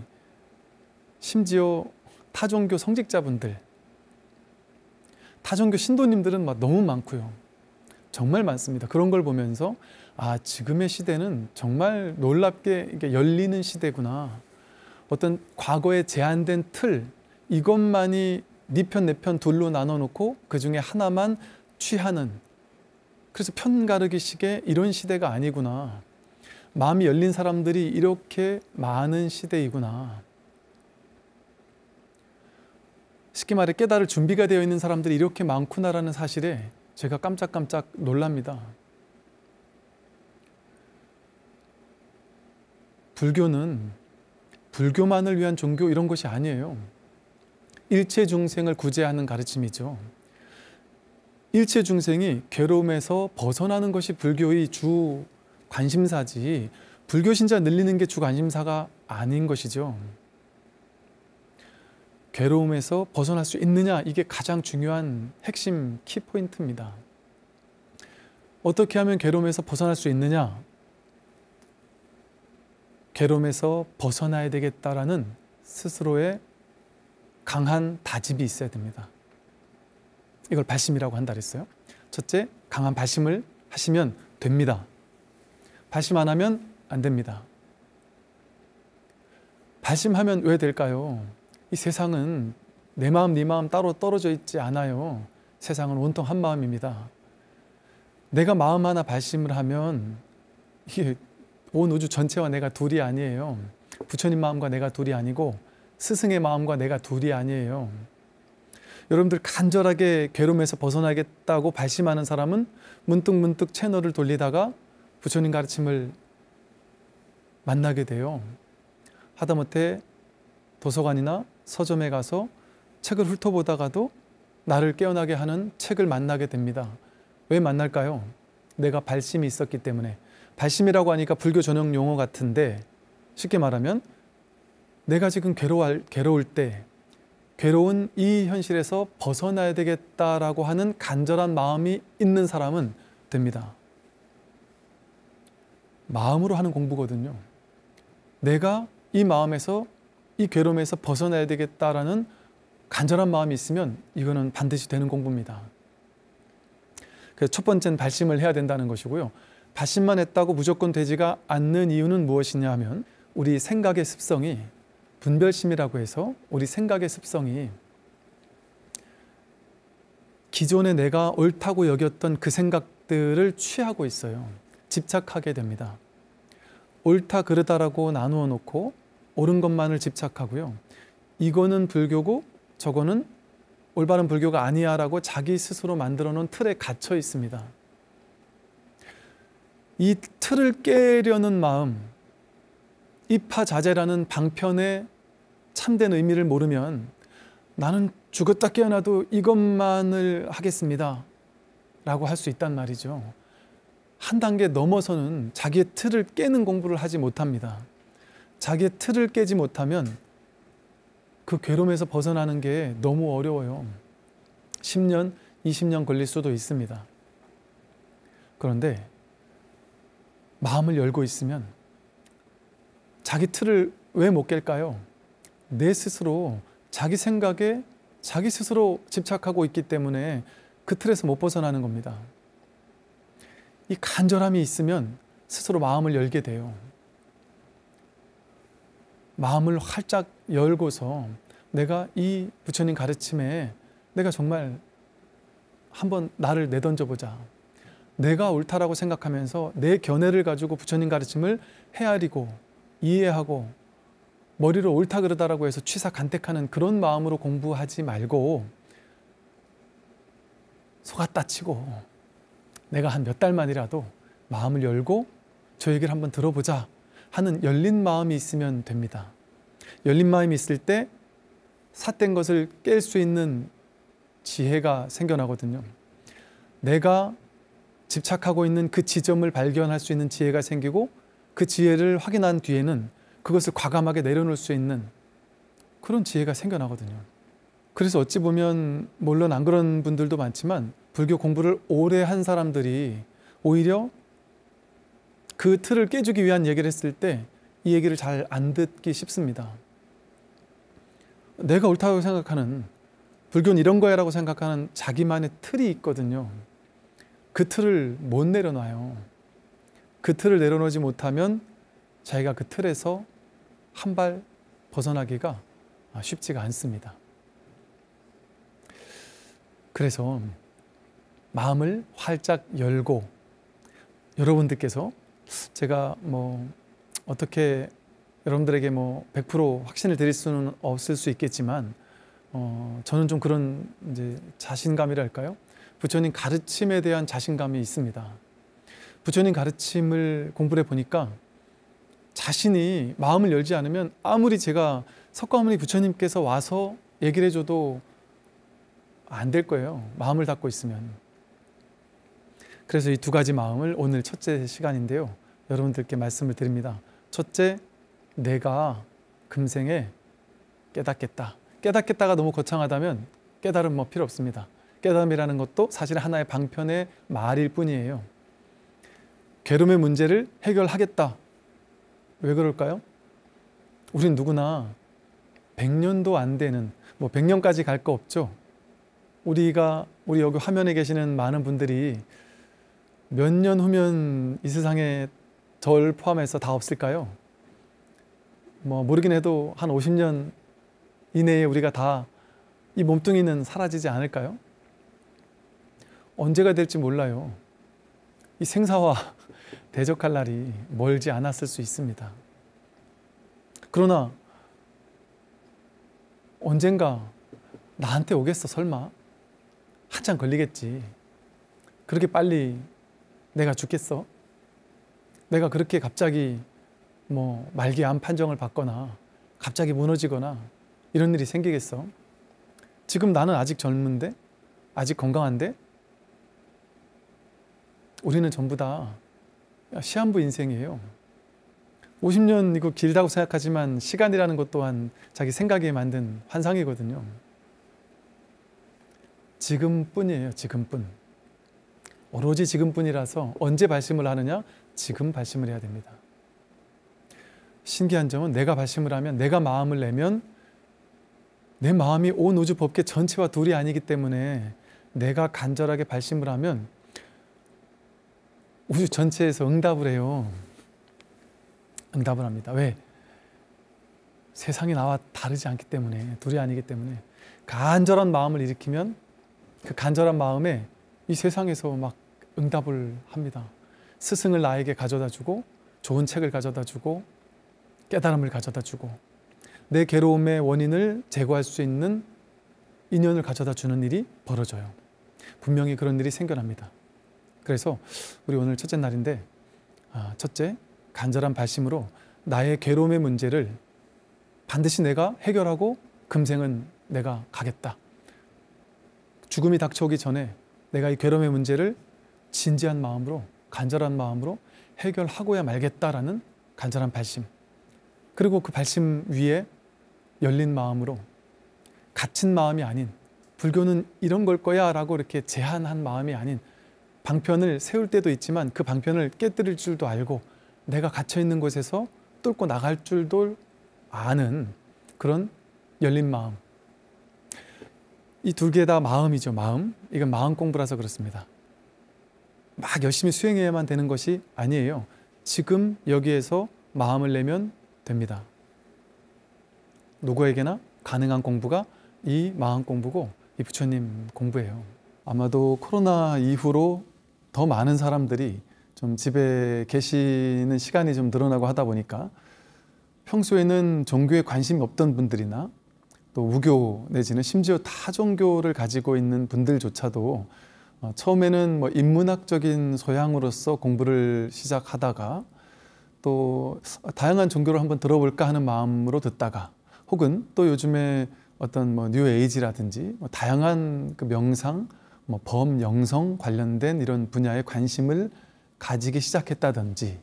심지어 타종교 성직자분들, 타종교 신도님들은 막 너무 많고요. 정말 많습니다. 그런 걸 보면서 지금의 시대는 정말 놀랍게 이게 열리는 시대구나. 어떤 과거에 제한된 틀, 이것만이 네 편 내 편 둘로 나눠놓고 그 중에 하나만 취하는, 그래서 편가르기식의 이런 시대가 아니구나. 마음이 열린 사람들이 이렇게 많은 시대이구나. 쉽게 말해 깨달을 준비가 되어 있는 사람들이 이렇게 많구나라는 사실에 제가 깜짝깜짝 놀랍니다. 불교는 불교만을 위한 종교 이런 것이 아니에요. 일체 중생을 구제하는 가르침이죠. 일체 중생이 괴로움에서 벗어나는 것이 불교의 주 관심사지, 불교 신자 늘리는 게 주 관심사가 아닌 것이죠. 괴로움에서 벗어날 수 있느냐, 이게 가장 중요한 핵심 키포인트입니다. 어떻게 하면 괴로움에서 벗어날 수 있느냐? 괴로움에서 벗어나야 되겠다라는 스스로의 강한 다짐이 있어야 됩니다. 이걸 발심이라고 한다 그랬어요. 첫째, 강한 발심을 하시면 됩니다. 발심 안 하면 안 됩니다. 발심하면 왜 될까요? 이 세상은 내 마음, 네 마음 따로 떨어져 있지 않아요. 세상은 온통 한 마음입니다. 내가 마음 하나 발심을 하면 이게 온 우주 전체와 내가 둘이 아니에요. 부처님 마음과 내가 둘이 아니고 스승의 마음과 내가 둘이 아니에요. 여러분들 간절하게 괴로움에서 벗어나겠다고 발심하는 사람은 문득문득 채널을 돌리다가 부처님 가르침을 만나게 돼요. 하다못해 도서관이나 서점에 가서 책을 훑어보다가도 나를 깨어나게 하는 책을 만나게 됩니다. 왜 만날까요? 내가 발심이 있었기 때문에. 발심이라고 하니까 불교 전용 용어 같은데 쉽게 말하면 내가 지금 괴로울 때 괴로운 이 현실에서 벗어나야 되겠다라고 하는 간절한 마음이 있는 사람은 됩니다. 마음으로 하는 공부거든요. 내가 이 마음에서 이 괴로움에서 벗어나야 되겠다라는 간절한 마음이 있으면 이거는 반드시 되는 공부입니다. 그래서 첫 번째는 발심을 해야 된다는 것이고요. 발심만 했다고 무조건 되지가 않는 이유는 무엇이냐 하면 우리 생각의 습성이, 분별심이라고 해서 우리 생각의 습성이 기존에 내가 옳다고 여겼던 그 생각들을 취하고 있어요. 집착하게 됩니다. 옳다 그르다라고 나누어 놓고 옳은 것만을 집착하고요. 이거는 불교고 저거는 올바른 불교가 아니야 라고 자기 스스로 만들어 놓은 틀에 갇혀 있습니다. 이 틀을 깨려는 마음, 이파자재라는 방편의 참된 의미를 모르면 나는 죽었다 깨어나도 이것만을 하겠습니다 라고 할 수 있단 말이죠. 한 단계 넘어서는 자기의 틀을 깨는 공부를 하지 못합니다. 자기의 틀을 깨지 못하면 그 괴로움에서 벗어나는 게 너무 어려워요. 10년, 20년 걸릴 수도 있습니다. 그런데 마음을 열고 있으면 자기 틀을 왜 못 깰까요? 내 스스로 자기 생각에 자기 스스로 집착하고 있기 때문에 그 틀에서 못 벗어나는 겁니다. 이 간절함이 있으면 스스로 마음을 열게 돼요. 마음을 활짝 열고서 내가 이 부처님 가르침에 내가 정말 한번 나를 내던져보자. 내가 옳다라고 생각하면서 내 견해를 가지고 부처님 가르침을 헤아리고 이해하고 머리로 옳다 그러다라고 해서 취사간택하는 그런 마음으로 공부하지 말고 속았다 치고 내가 한 몇 달만이라도 마음을 열고 저 얘기를 한번 들어보자 하는 열린 마음이 있으면 됩니다. 열린 마음이 있을 때 삿된 것을 깰 수 있는 지혜가 생겨나거든요. 내가 집착하고 있는 그 지점을 발견할 수 있는 지혜가 생기고 그 지혜를 확인한 뒤에는 그것을 과감하게 내려놓을 수 있는 그런 지혜가 생겨나거든요. 그래서 어찌 보면 물론 안 그런 분들도 많지만 불교 공부를 오래 한 사람들이 오히려 그 틀을 깨주기 위한 얘기를 했을 때 이 얘기를 잘 안 듣기 쉽습니다. 내가 옳다고 생각하는, 불교는 이런 거야 라고 생각하는 자기만의 틀이 있거든요. 그 틀을 못 내려놔요. 그 틀을 내려놓지 못하면 자기가 그 틀에서 한 발 벗어나기가 쉽지가 않습니다. 그래서 마음을 활짝 열고, 여러분들께서 제가 어떻게 여러분들에게 100% 확신을 드릴 수는 없을 수 있겠지만 저는 좀 그런 이제 자신감이랄까요? 부처님 가르침에 대한 자신감이 있습니다. 부처님 가르침을 공부를 해보니까 자신이 마음을 열지 않으면 아무리 제가 석가모니 부처님께서 와서 얘기를 해줘도 안 될 거예요. 마음을 닫고 있으면. 그래서 이 두 가지 마음을 오늘 첫째 시간인데요. 여러분들께 말씀을 드립니다. 첫째, 내가 금생에 깨닫겠다. 깨닫겠다가 너무 거창하다면 깨달음 필요 없습니다. 깨달음이라는 것도 사실 하나의 방편의 말일 뿐이에요. 괴로움의 문제를 해결하겠다. 왜 그럴까요? 우린 누구나 100년도 안 되는, 100년까지 갈 거 없죠. 우리 여기 화면에 계시는 많은 분들이 몇 년 후면 이 세상에 절 포함해서 다 없을까요? 모르긴 해도 한 50년 이내에 우리가 다 이 몸뚱이는 사라지지 않을까요? 언제가 될지 몰라요. 이 생사와 대적할 날이 멀지 않았을 수 있습니다. 그러나 언젠가 나한테 오겠어 설마? 한참 걸리겠지. 그렇게 빨리 내가 죽겠어? 내가 그렇게 갑자기 말기 암 판정을 받거나 갑자기 무너지거나 이런 일이 생기겠어? 지금 나는 아직 젊은데? 아직 건강한데? 우리는 전부 다 시한부 인생이에요. 50년 이거 길다고 생각하지만 시간이라는 것 또한 자기 생각에 만든 환상이거든요. 지금뿐이에요. 지금뿐. 오로지 지금뿐이라서 언제 발심을 하느냐? 지금 발심을 해야 됩니다. 신기한 점은 내가 발심을 하면, 내가 마음을 내면 내 마음이 온 우주 법계 전체와 둘이 아니기 때문에 내가 간절하게 발심을 하면 우주 전체에서 응답을 해요. 응답을 합니다. 왜? 세상이 나와 다르지 않기 때문에, 둘이 아니기 때문에. 간절한 마음을 일으키면 그 간절한 마음에 이 세상에서 막 응답을 합니다. 스승을 나에게 가져다 주고, 좋은 책을 가져다 주고, 깨달음을 가져다 주고, 내 괴로움의 원인을 제거할 수 있는 인연을 가져다 주는 일이 벌어져요. 분명히 그런 일이 생겨납니다. 그래서 우리 오늘 첫째 날인데, 첫째, 간절한 발심으로 나의 괴로움의 문제를 반드시 내가 해결하고 금생은 내가 가겠다. 죽음이 닥쳐오기 전에 내가 이 괴로움의 문제를 진지한 마음으로, 간절한 마음으로 해결하고야 말겠다라는 간절한 발심. 그리고 그 발심 위에 열린 마음으로, 갇힌 마음이 아닌, 불교는 이런 걸 거야 라고 이렇게 제한한 마음이 아닌, 방편을 세울 때도 있지만 그 방편을 깨뜨릴 줄도 알고 내가 갇혀있는 곳에서 뚫고 나갈 줄도 아는 그런 열린 마음. 이 두 개 다 마음이죠. 마음. 이건 마음 공부라서 그렇습니다. 막 열심히 수행해야만 되는 것이 아니에요. 지금 여기에서 마음을 내면 됩니다. 누구에게나 가능한 공부가 이 마음 공부고 이 부처님 공부예요. 아마도 코로나 이후로 더 많은 사람들이 좀 집에 계시는 시간이 좀 늘어나고 하다 보니까 평소에는 종교에 관심이 없던 분들이나 또 우교 내지는 심지어 타 종교를 가지고 있는 분들조차도 처음에는 뭐 인문학적인 소양으로서 공부를 시작하다가 또 다양한 종교를 한번 들어볼까 하는 마음으로 듣다가 혹은 또 요즘에 어떤 뭐 뉴에이지라든지 뭐 다양한 그 명상, 뭐 범영성 관련된 이런 분야에 관심을 가지기 시작했다든지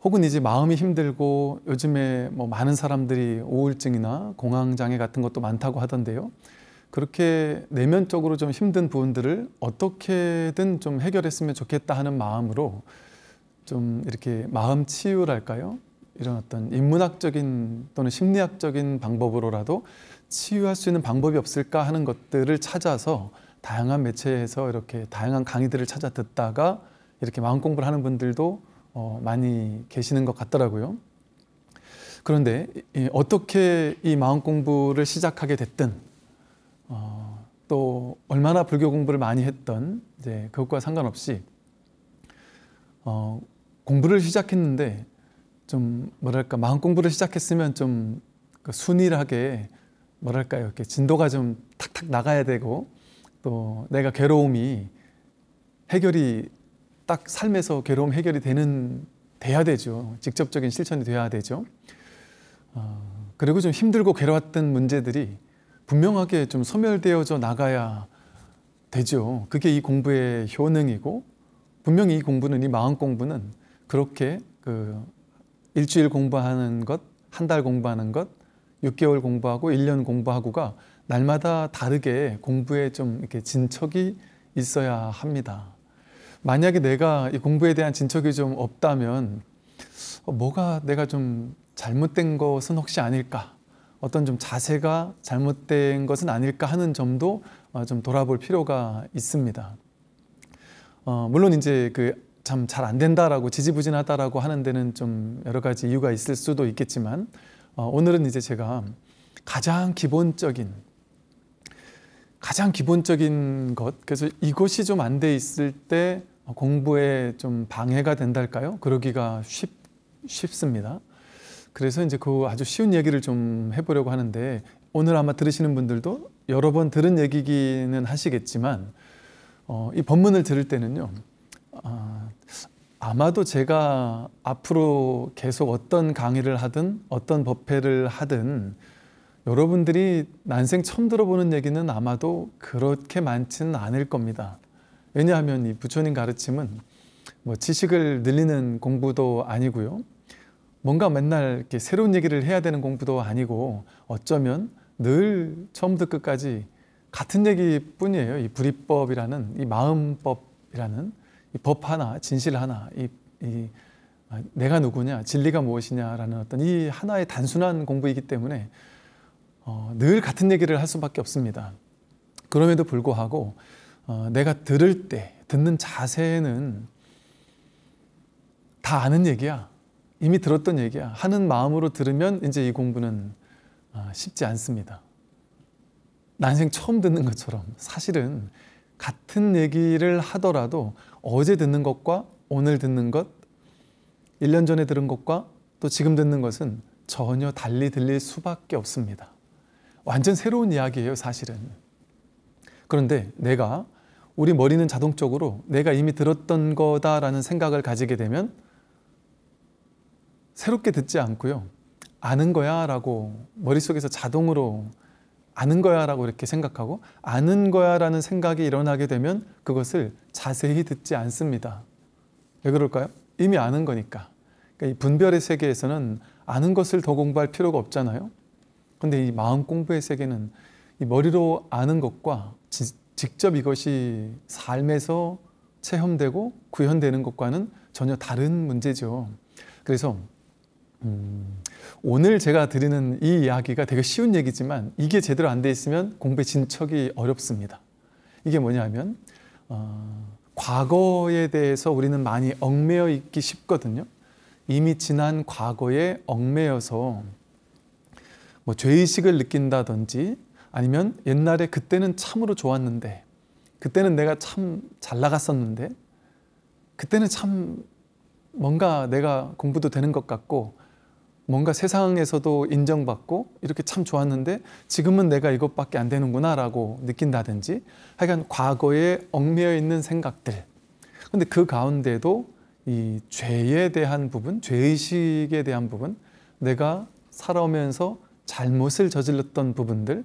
혹은 이제 마음이 힘들고 요즘에 뭐 많은 사람들이 우울증이나 공황장애 같은 것도 많다고 하던데요. 그렇게 내면적으로 좀 힘든 부분들을 어떻게든 좀 해결했으면 좋겠다 하는 마음으로 좀 이렇게 마음 치유랄까요? 이런 어떤 인문학적인 또는 심리학적인 방법으로라도 치유할 수 있는 방법이 없을까 하는 것들을 찾아서 다양한 매체에서 이렇게 다양한 강의들을 찾아 듣다가 이렇게 마음 공부를 하는 분들도 많이 계시는 것 같더라고요. 그런데 어떻게 이 마음 공부를 시작하게 됐든 또 얼마나 불교 공부를 많이 했던 이제 그것과 상관없이 공부를 시작했는데 좀 뭐랄까 마음 공부를 시작했으면 좀 순일하게 뭐랄까요 이렇게 진도가 좀 탁탁 나가야 되고 또 내가 괴로움이 해결이 딱 삶에서 괴로움 해결이 돼야 되죠. 직접적인 실천이 돼야 되죠. 그리고 좀 힘들고 괴로웠던 문제들이 분명하게 좀 소멸되어져 나가야 되죠. 그게 이 공부의 효능이고 분명히 이 공부는 이 마음 공부는 그렇게 그 일주일 공부하는 것, 한 달 공부하는 것, 6개월 공부하고 1년 공부하고가 날마다 다르게 공부에 좀 이렇게 진척이 있어야 합니다. 만약에 내가 이 공부에 대한 진척이 좀 없다면 뭐가 내가 좀 잘못된 것은 혹시 아닐까? 어떤 좀 자세가 잘못된 것은 아닐까 하는 점도 좀 돌아볼 필요가 있습니다. 물론 이제 그 참 잘 안 된다라고 지지부진하다라고 하는 데는 좀 여러 가지 이유가 있을 수도 있겠지만 오늘은 이제 제가 가장 기본적인 것 그래서 이것이 좀 안 돼 있을 때 공부에 좀 방해가 된달까요? 그러기가 쉽습니다. 그래서 이제 그 아주 쉬운 얘기를 좀 해보려고 하는데 오늘 아마 들으시는 분들도 여러 번 들은 얘기기는 하시겠지만 이 법문을 들을 때는요 아마도 제가 앞으로 계속 어떤 강의를 하든 어떤 법회를 하든 여러분들이 난생 처음 들어보는 얘기는 아마도 그렇게 많지는 않을 겁니다. 왜냐하면 이 부처님 가르침은 뭐 지식을 늘리는 공부도 아니고요. 뭔가 맨날 이렇게 새로운 얘기를 해야 되는 공부도 아니고 어쩌면 늘 처음부터 끝까지 같은 얘기뿐이에요. 이 불이법이라는 이 마음법이라는 이 법 하나, 진실 하나, 내가 누구냐, 진리가 무엇이냐라는 어떤 이 하나의 단순한 공부이기 때문에 늘 같은 얘기를 할 수밖에 없습니다. 그럼에도 불구하고 내가 들을 때 듣는 자세는 다 아는 얘기야. 이미 들었던 얘기야. 하는 마음으로 들으면 이제 이 공부는 쉽지 않습니다. 난생 처음 듣는 것처럼 사실은 같은 얘기를 하더라도 어제 듣는 것과 오늘 듣는 것, 1년 전에 들은 것과 또 지금 듣는 것은 전혀 달리 들릴 수밖에 없습니다. 완전 새로운 이야기예요, 사실은. 그런데 우리 머리는 자동적으로 내가 이미 들었던 거다라는 생각을 가지게 되면 새롭게 듣지 않고요. 아는 거야 라고 머릿속에서 자동으로 아는 거야 라고 이렇게 생각하고 아는 거야 라는 생각이 일어나게 되면 그것을 자세히 듣지 않습니다. 왜 그럴까요? 이미 아는 거니까. 그러니까 이 분별의 세계에서는 아는 것을 더 공부할 필요가 없잖아요. 근데 이 마음 공부의 세계는 이 머리로 아는 것과 직접 이것이 삶에서 체험되고 구현되는 것과는 전혀 다른 문제죠. 그래서 오늘 제가 드리는 이 이야기가 되게 쉬운 얘기지만 이게 제대로 안 돼 있으면 공부에 진척이 어렵습니다. 이게 뭐냐면 과거에 대해서 우리는 많이 얽매여 있기 쉽거든요. 이미 지난 과거에 얽매여서 뭐 죄의식을 느낀다든지 아니면 옛날에 그때는 참으로 좋았는데 그때는 내가 참 잘 나갔었는데 그때는 참 뭔가 내가 공부도 되는 것 같고 뭔가 세상에서도 인정받고 이렇게 참 좋았는데 지금은 내가 이것밖에 안 되는구나 라고 느낀다든지 하여간 과거에 얽매여 있는 생각들. 근데 그 가운데도 이 죄에 대한 부분, 죄의식에 대한 부분, 내가 살아오면서 잘못을 저질렀던 부분들,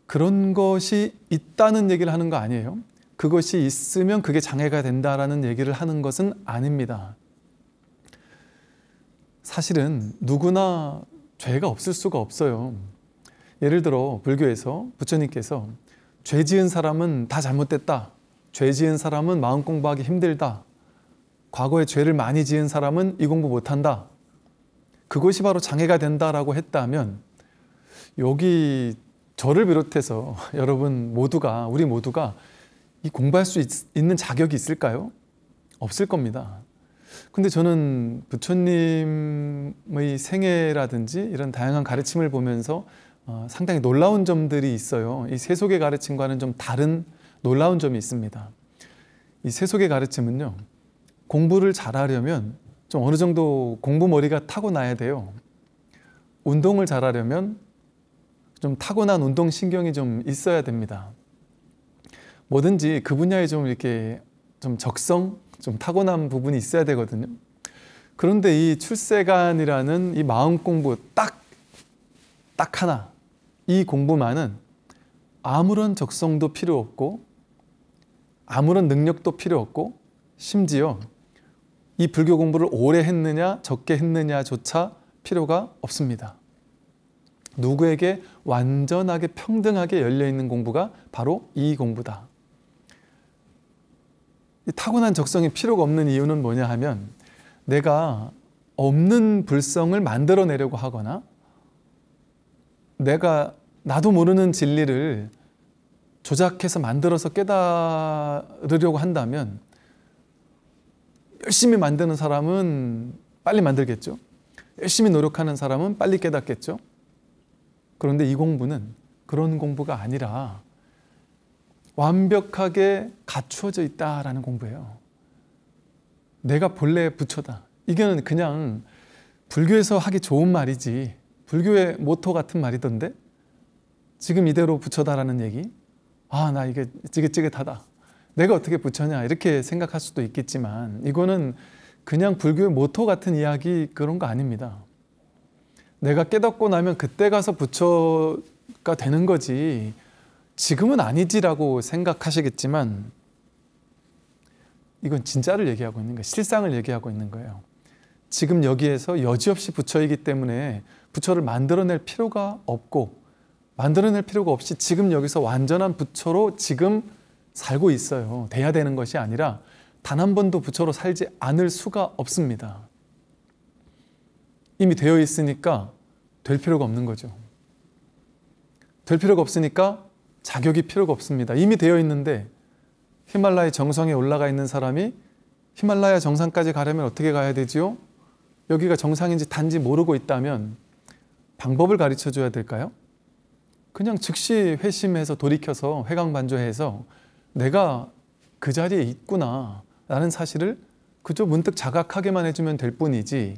그런 것이 있다는 얘기를 하는 거 아니에요. 그것이 있으면 그게 장애가 된다라는 얘기를 하는 것은 아닙니다. 사실은 누구나 죄가 없을 수가 없어요. 예를 들어 불교에서 부처님께서 죄 지은 사람은 다 잘못됐다. 죄 지은 사람은 마음 공부하기 힘들다. 과거에 죄를 많이 지은 사람은 이 공부 못한다. 그것이 바로 장애가 된다라고 했다면 여기 저를 비롯해서 여러분 모두가 우리 모두가 이 공부할 수 있는 자격이 있을까요? 없을 겁니다. 근데 저는 부처님의 생애라든지 이런 다양한 가르침을 보면서 상당히 놀라운 점들이 있어요. 이 세속의 가르침과는 좀 다른 놀라운 점이 있습니다. 이 세속의 가르침은요, 공부를 잘하려면 좀 어느 정도 공부머리가 타고나야 돼요. 운동을 잘하려면 좀 타고난 운동신경이 좀 있어야 됩니다. 뭐든지 그 분야에 좀 이렇게 좀 적성, 좀 타고난 부분이 있어야 되거든요. 그런데 이 출세간이라는 이 마음 공부 딱 하나, 이 공부만은 아무런 적성도 필요 없고 아무런 능력도 필요 없고 심지어 이 불교 공부를 오래 했느냐 적게 했느냐조차 필요가 없습니다. 누구에게 완전하게 평등하게 열려있는 공부가 바로 이 공부다. 이 타고난 적성이 필요가 없는 이유는 뭐냐 하면 내가 없는 불성을 만들어내려고 하거나 내가 나도 모르는 진리를 조작해서 만들어서 깨달으려고 한다면 열심히 만드는 사람은 빨리 만들겠죠. 열심히 노력하는 사람은 빨리 깨닫겠죠. 그런데 이 공부는 그런 공부가 아니라 완벽하게 갖추어져 있다라는 공부예요. 내가 본래 부처다. 이거는 그냥 불교에서 하기 좋은 말이지 불교의 모토 같은 말이던데 지금 이대로 부처다라는 얘기, 아, 나 이게 찌긋찌긋하다. 내가 어떻게 부처냐 이렇게 생각할 수도 있겠지만 이거는 그냥 불교의 모토 같은 이야기 그런 거 아닙니다. 내가 깨닫고 나면 그때 가서 부처가 되는 거지 지금은 아니지라고 생각하시겠지만 이건 진짜를 얘기하고 있는 거예요. 실상을 얘기하고 있는 거예요. 지금 여기에서 여지없이 부처이기 때문에 부처를 만들어낼 필요가 없고 만들어낼 필요가 없이 지금 여기서 완전한 부처로 지금 살고 있어요. 돼야 되는 것이 아니라 단 한 번도 부처로 살지 않을 수가 없습니다. 이미 되어 있으니까 될 필요가 없는 거죠. 될 필요가 없으니까 자격이 필요가 없습니다. 이미 되어 있는데 히말라야 정상에 올라가 있는 사람이 히말라야 정상까지 가려면 어떻게 가야 되지요? 여기가 정상인지 단지 모르고 있다면 방법을 가르쳐 줘야 될까요? 그냥 즉시 회심해서 돌이켜서 회광반조해서 내가 그 자리에 있구나 라는 사실을 그저 문득 자각하게만 해주면 될 뿐이지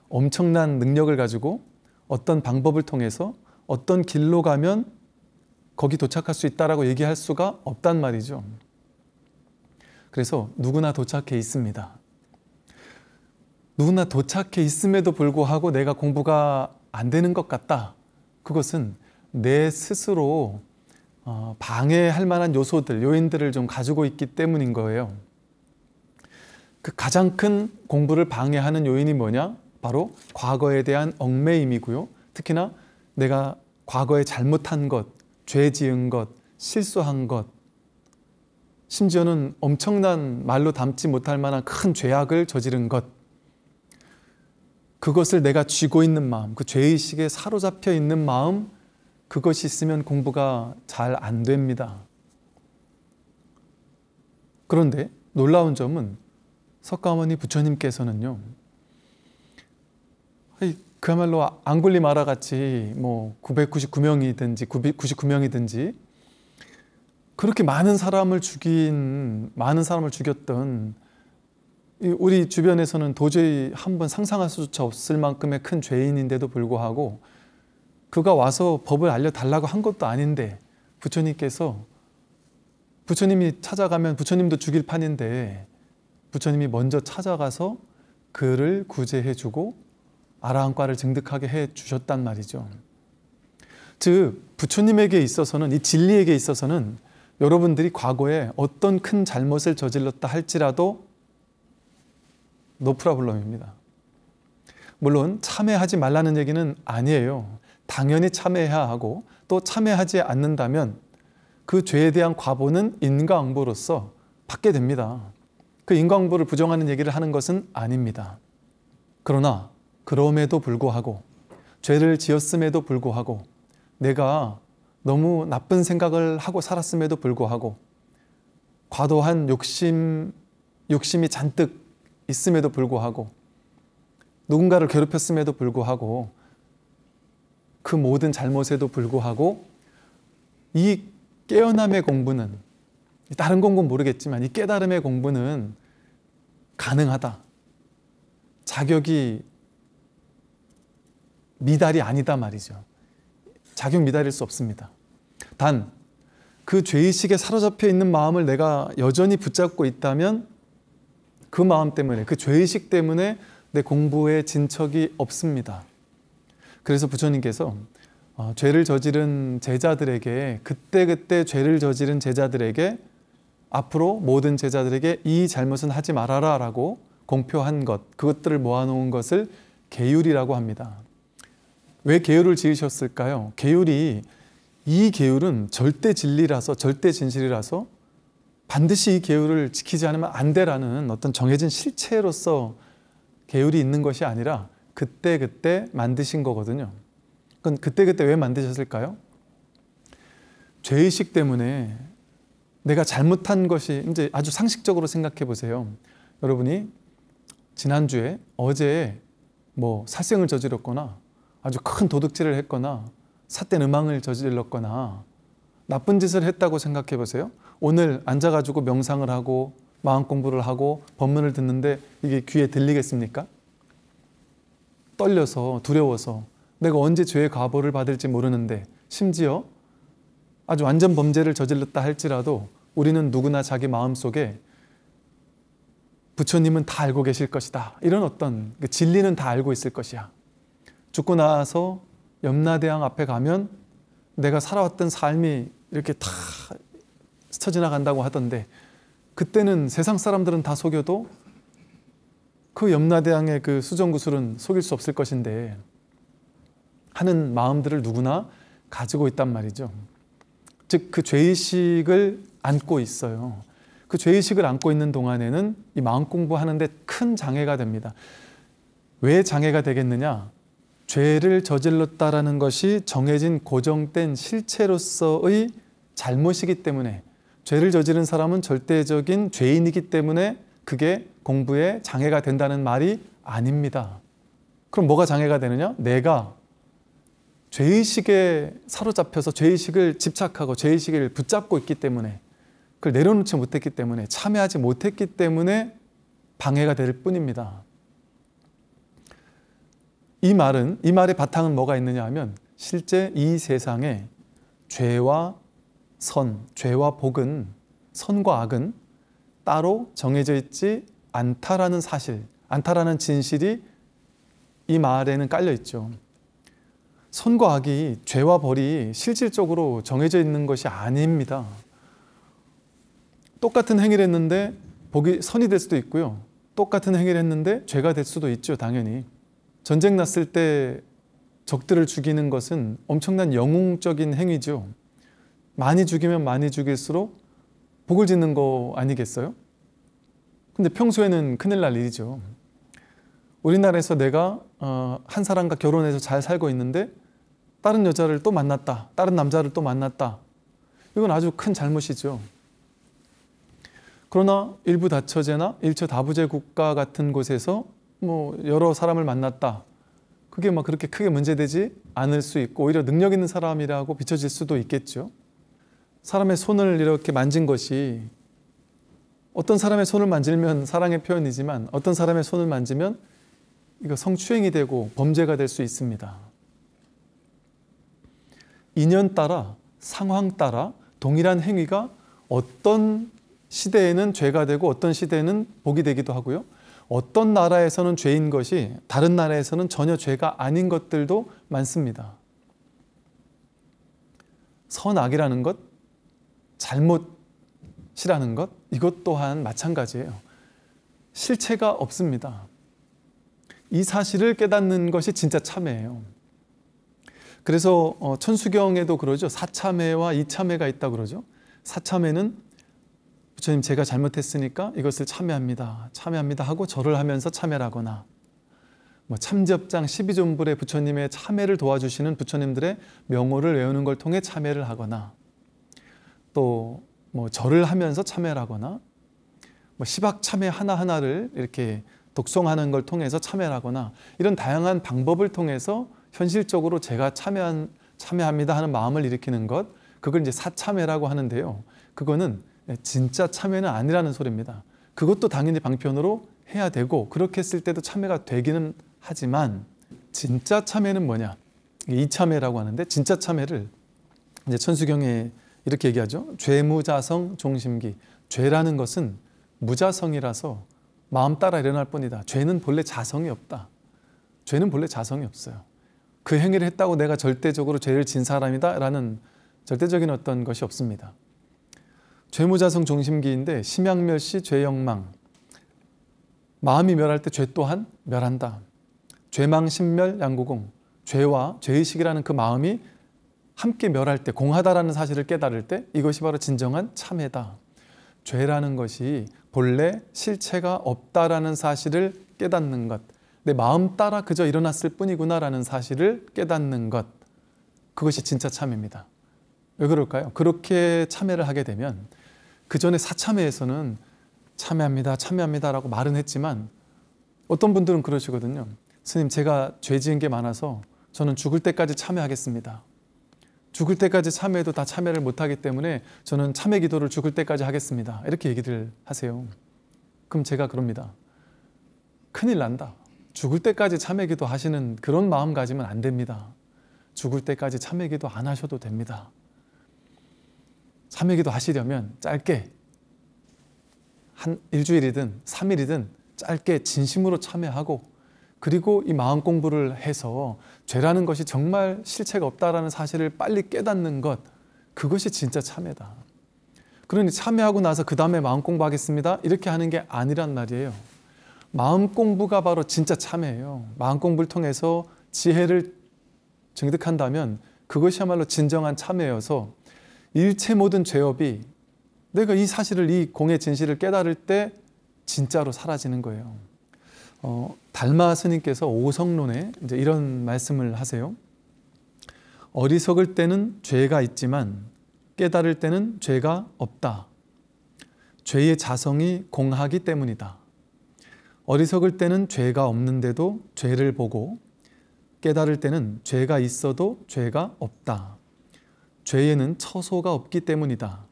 엄청난 능력을 가지고 어떤 방법을 통해서 어떤 길로 가면 거기 도착할 수 있다라고 얘기할 수가 없단 말이죠. 그래서 누구나 도착해 있습니다. 누구나 도착해 있음에도 불구하고 내가 공부가 안 되는 것 같다. 그것은 내 스스로 방해할 만한 요소들, 요인들을 좀 가지고 있기 때문인 거예요. 그 가장 큰 공부를 방해하는 요인이 뭐냐? 바로 과거에 대한 얽매임이고요. 특히나 내가 과거에 잘못한 것, 죄 지은 것, 실수한 것, 심지어는 엄청난 말로 담지 못할 만한 큰 죄악을 저지른 것, 그것을 내가 쥐고 있는 마음, 그 죄의식에 사로잡혀 있는 마음, 그것이 있으면 공부가 잘 안 됩니다. 그런데 놀라운 점은 석가모니 부처님께서는요, 그야말로 앙굴리마라 같이 999명이든지 99명이든지 그렇게 많은 사람을 죽였던, 우리 주변에서는 도저히 한번 상상할 수조차 없을 만큼의 큰 죄인인데도 불구하고 그가 와서 법을 알려달라고 한 것도 아닌데 부처님이 찾아가면 부처님도 죽일 판인데 부처님이 먼저 찾아가서 그를 구제해주고 아라한과를 증득하게 해주셨단 말이죠. 즉 부처님에게 있어서는, 이 진리에게 있어서는 여러분들이 과거에 어떤 큰 잘못을 저질렀다 할지라도 노프라블럼입니다. 물론 참회하지 말라는 얘기는 아니에요. 당연히 참회해야 하고, 또 참회하지 않는다면 그 죄에 대한 과보는 인과응보로서 받게 됩니다. 그 인과응보를 부정하는 얘기를 하는 것은 아닙니다. 그러나 그럼에도 불구하고, 죄를 지었음에도 불구하고, 내가 너무 나쁜 생각을 하고 살았음에도 불구하고, 과도한 욕심이 잔뜩 있음에도 불구하고, 누군가를 괴롭혔음에도 불구하고, 그 모든 잘못에도 불구하고 이 깨어남의 공부는, 다른 공부는 모르겠지만 이 깨달음의 공부는 가능하다. 자격이 미달이 아니다 말이죠. 자격 미달일 수 없습니다. 단 그 죄의식에 사로잡혀 있는 마음을 내가 여전히 붙잡고 있다면 그 마음 때문에, 그 죄의식 때문에 내 공부에 진척이 없습니다. 그래서 부처님께서 죄를 저지른 제자들에게, 그때 죄를 저지른 제자들에게 앞으로 모든 제자들에게 이 잘못은 하지 말아라 라고 공표한 것, 그것들을 모아놓은 것을 계율이라고 합니다. 왜 계율을 지으셨을까요? 이 계율은 절대 진리라서, 절대 진실이라서 반드시 이 계율을 지키지 않으면 안 돼라는 어떤 정해진 실체로서 계율이 있는 것이 아니라 그때 만드신 거거든요. 그건 그때 왜 만드셨을까요? 죄의식 때문에 내가 잘못한 것이, 이제 아주 상식적으로 생각해 보세요. 여러분이 지난주에, 어제 살생을 저질렀거나 아주 큰 도둑질을 했거나 삿된 음행을 저질렀거나 나쁜 짓을 했다고 생각해 보세요. 오늘 앉아가지고 명상을 하고 마음 공부를 하고 법문을 듣는데 이게 귀에 들리겠습니까? 떨려서, 두려워서, 내가 언제 죄의 과보를 받을지 모르는데, 심지어 아주 완전 범죄를 저질렀다 할지라도 우리는 누구나 자기 마음속에 부처님은 다 알고 계실 것이다, 이런 어떤 진리는 다 알고 있을 것이야. 죽고 나서 염라대왕 앞에 가면 내가 살아왔던 삶이 이렇게 다 스쳐 지나간다고 하던데, 그때는 세상 사람들은 다 속여도 그 염라대왕의 그 수정구슬은 속일 수 없을 것인데 하는 마음들을 누구나 가지고 있단 말이죠. 즉 그 죄의식을 안고 있어요. 그 죄의식을 안고 있는 동안에는 이 마음 공부하는 데 큰 장애가 됩니다. 왜 장애가 되겠느냐? 죄를 저질렀다라는 것이 정해진 고정된 실체로서의 잘못이기 때문에, 죄를 저지른 사람은 절대적인 죄인이기 때문에 그게 공부에 장애가 된다는 말이 아닙니다. 그럼 뭐가 장애가 되느냐? 내가 죄의식에 사로잡혀서 죄의식을 집착하고 죄의식을 붙잡고 있기 때문에, 그걸 내려놓지 못했기 때문에, 참여하지 못했기 때문에 방해가 될 뿐입니다. 이 말의 바탕은 뭐가 있느냐 하면, 실제 이 세상에 죄와 복은, 선과 악은 따로 정해져 있지 않다라는 사실, 않다라는 진실이 이 말에는 깔려 있죠. 선과 악이, 죄와 벌이 실질적으로 정해져 있는 것이 아닙니다. 똑같은 행위를 했는데 복이 선이 될 수도 있고요. 똑같은 행위를 했는데 죄가 될 수도 있죠, 당연히. 전쟁 났을 때 적들을 죽이는 것은 엄청난 영웅적인 행위죠. 많이 죽이면 많이 죽일수록 복을 짓는 거 아니겠어요? 근데 평소에는 큰일 날 일이죠. 우리나라에서 내가 한 사람과 결혼해서 잘 살고 있는데 다른 여자를 또 만났다, 다른 남자를 또 만났다. 이건 아주 큰 잘못이죠. 그러나 일부 다처제나 일처 다부제 국가 같은 곳에서 여러 사람을 만났다. 그게 그렇게 크게 문제되지 않을 수 있고, 오히려 능력 있는 사람이라고 비춰질 수도 있겠죠. 사람의 손을 이렇게 만진 것이, 어떤 사람의 손을 만지면 사랑의 표현이지만 어떤 사람의 손을 만지면 이거 성추행이 되고 범죄가 될 수 있습니다. 인연 따라, 상황 따라 동일한 행위가 어떤 시대에는 죄가 되고 어떤 시대에는 복이 되기도 하고요. 어떤 나라에서는 죄인 것이 다른 나라에서는 전혀 죄가 아닌 것들도 많습니다. 선악이라는 것, 잘못이라는 것, 이것 또한 마찬가지예요. 실체가 없습니다. 이 사실을 깨닫는 것이 진짜 참회예요. 그래서 천수경에도 그러죠. 사참회와 이참회가 있다고 그러죠. 사참회는 부처님 제가 잘못했으니까 이것을 참회합니다. 참회합니다 하고 절을 하면서 참회를 하거나, 참지업장 12존불의 부처님의 참회를 도와주시는 부처님들의 명호를 외우는 걸 통해 참회를 하거나, 또 절을 하면서 참회를 하거나, 시박 참회 하나하나를 이렇게 독송하는 걸 통해서 참회를 하거나, 이런 다양한 방법을 통해서 현실적으로 제가 참회합니다 하는 마음을 일으키는 것, 그걸 이제 사참회라고 하는데요. 그거는 진짜 참회는 아니라는 소리입니다. 그것도 당연히 방편으로 해야 되고, 그렇게 했을 때도 참회가 되기는 하지만, 진짜 참회는 뭐냐? 이참회라고 하는데, 진짜 참회를 이제 천수경에 이렇게 얘기하죠. 죄무자성 종심기. 죄라는 것은 무자성이라서 마음 따라 일어날 뿐이다. 죄는 본래 자성이 없다. 죄는 본래 자성이 없어요. 그 행위를 했다고 내가 절대적으로 죄를 진 사람이다 라는 절대적인 어떤 것이 없습니다. 죄무자성 종심기인데, 심양멸시 죄영망. 마음이 멸할 때 죄 또한 멸한다. 죄망심멸 양구공. 죄와 죄의식이라는 그 마음이 함께 멸할 때, 공하다라는 사실을 깨달을 때, 이것이 바로 진정한 참회다. 죄라는 것이 본래 실체가 없다라는 사실을 깨닫는 것, 내 마음 따라 그저 일어났을 뿐이구나라는 사실을 깨닫는 것, 그것이 진짜 참회입니다. 왜 그럴까요? 그렇게 참회를 하게 되면, 그 전에 사참회에서는 참회합니다, 참회합니다 라고 말은 했지만, 어떤 분들은 그러시거든요. 스님, 제가 죄 지은 게 많아서 저는 죽을 때까지 참회하겠습니다. 죽을 때까지 참회해도 다 참회를 못하기 때문에 저는 참회 기도를 죽을 때까지 하겠습니다. 이렇게 얘기를 하세요. 그럼 제가 그럽니다. 큰일 난다. 죽을 때까지 참회 기도 하시는 그런 마음 가지면 안 됩니다. 죽을 때까지 참회 기도 안 하셔도 됩니다. 참회 기도 하시려면 짧게 한 일주일이든 3일이든 짧게 진심으로 참회하고, 그리고 이 마음 공부를 해서 죄라는 것이 정말 실체가 없다라는 사실을 빨리 깨닫는 것, 그것이 진짜 참회다. 그러니 참회하고 나서 그 다음에 마음 공부하겠습니다 이렇게 하는 게 아니란 말이에요. 마음 공부가 바로 진짜 참회예요. 마음 공부를 통해서 지혜를 증득한다면 그것이야말로 진정한 참회여서, 일체 모든 죄업이 내가 이 사실을, 이 공의 진실을 깨달을 때 진짜로 사라지는 거예요. 달마 스님께서 오성론에 이제 이런 말씀을 하세요. 어리석을 때는 죄가 있지만 깨달을 때는 죄가 없다. 죄의 자성이 공하기 때문이다. 어리석을 때는 죄가 없는데도 죄를 보고 깨달을 때는 죄가 있어도 죄가 없다. 죄에는 처소가 없기 때문이다.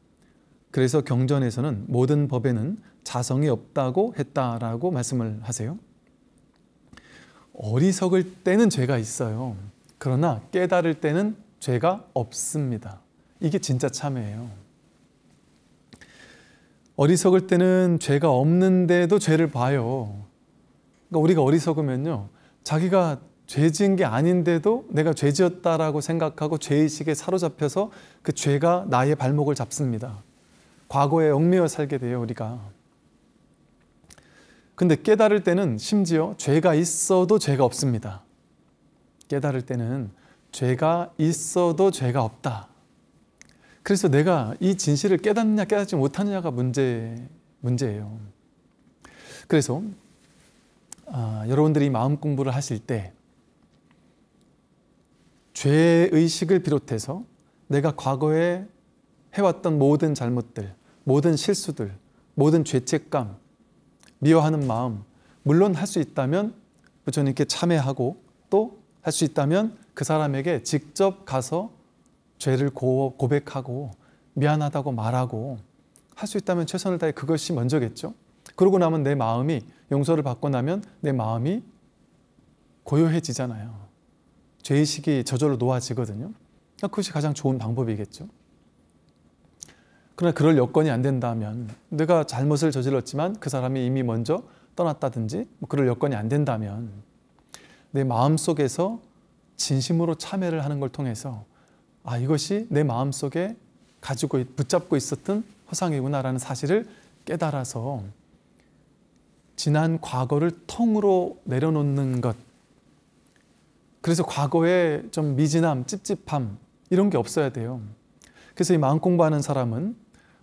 그래서 경전에서는 모든 법에는 자성이 없다고 했다라고 말씀을 하세요. 어리석을 때는 죄가 있어요. 그러나 깨달을 때는 죄가 없습니다. 이게 진짜 참회예요. 어리석을 때는 죄가 없는데도 죄를 봐요. 그러니까 우리가 어리석으면요, 자기가 죄 지은 게 아닌데도 내가 죄 지었다라고 생각하고 죄의식에 사로잡혀서 그 죄가 나의 발목을 잡습니다. 과거에 얽매여 살게 돼요, 우리가. 근데 깨달을 때는 심지어 죄가 있어도 죄가 없습니다. 깨달을 때는 죄가 있어도 죄가 없다. 그래서 내가 이 진실을 깨닫느냐 깨닫지 못하느냐가 문제예요. 그래서 여러분들이 마음 공부를 하실 때 죄의식을 비롯해서 내가 과거에 해왔던 모든 잘못들, 모든 실수들, 모든 죄책감, 미워하는 마음, 물론 할 수 있다면 부처님께 참회하고 또 할 수 있다면 그 사람에게 직접 가서 죄를 고백하고 미안하다고 말하고 할 수 있다면 최선을 다해 그것이 먼저겠죠. 그러고 나면 내 마음이 용서를 받고 나면 내 마음이 고요해지잖아요. 죄의식이 저절로 놓아지거든요. 그것이 가장 좋은 방법이겠죠. 그러나 그럴 여건이 안 된다면, 내가 잘못을 저질렀지만 그 사람이 이미 먼저 떠났다든지 그럴 여건이 안 된다면 내 마음속에서 진심으로 참회를 하는 걸 통해서 이것이 내 마음속에 붙잡고 있었던 허상이구나라는 사실을 깨달아서 지난 과거를 통으로 내려놓는 것. 그래서 과거에 좀 미진함, 찝찝함 이런 게 없어야 돼요. 그래서 이 마음 공부하는 사람은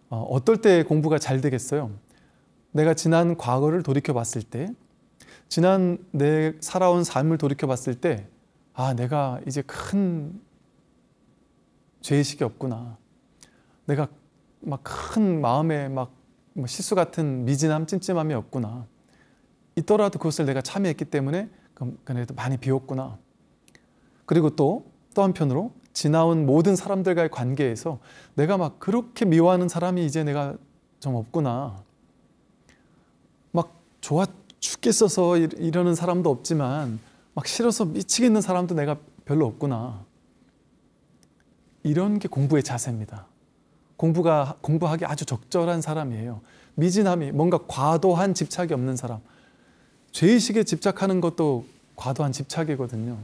어떨 때 공부가 잘 되겠어요? 내가 지난 과거를 돌이켜 봤을 때, 지난 내 살아온 삶을 돌이켜 봤을 때, 내가 이제 큰 죄의식이 없구나. 내가 막 큰 마음에 실수 같은 미진함, 찜찜함이 없구나. 있더라도 그것을 내가 참여했기 때문에 그래도 많이 비웠구나. 그리고 또 한편으로 지나온 모든 사람들과의 관계에서 내가 막 그렇게 미워하는 사람이 이제 내가 좀 없구나. 막 좋아 죽겠어서 이러는 사람도 없지만 막 싫어서 미치겠는 사람도 내가 별로 없구나. 이런 게 공부의 자세입니다. 공부하기 아주 적절한 사람이에요. 미진함이 뭔가 과도한 집착이 없는 사람. 죄의식에 집착하는 것도 과도한 집착이거든요.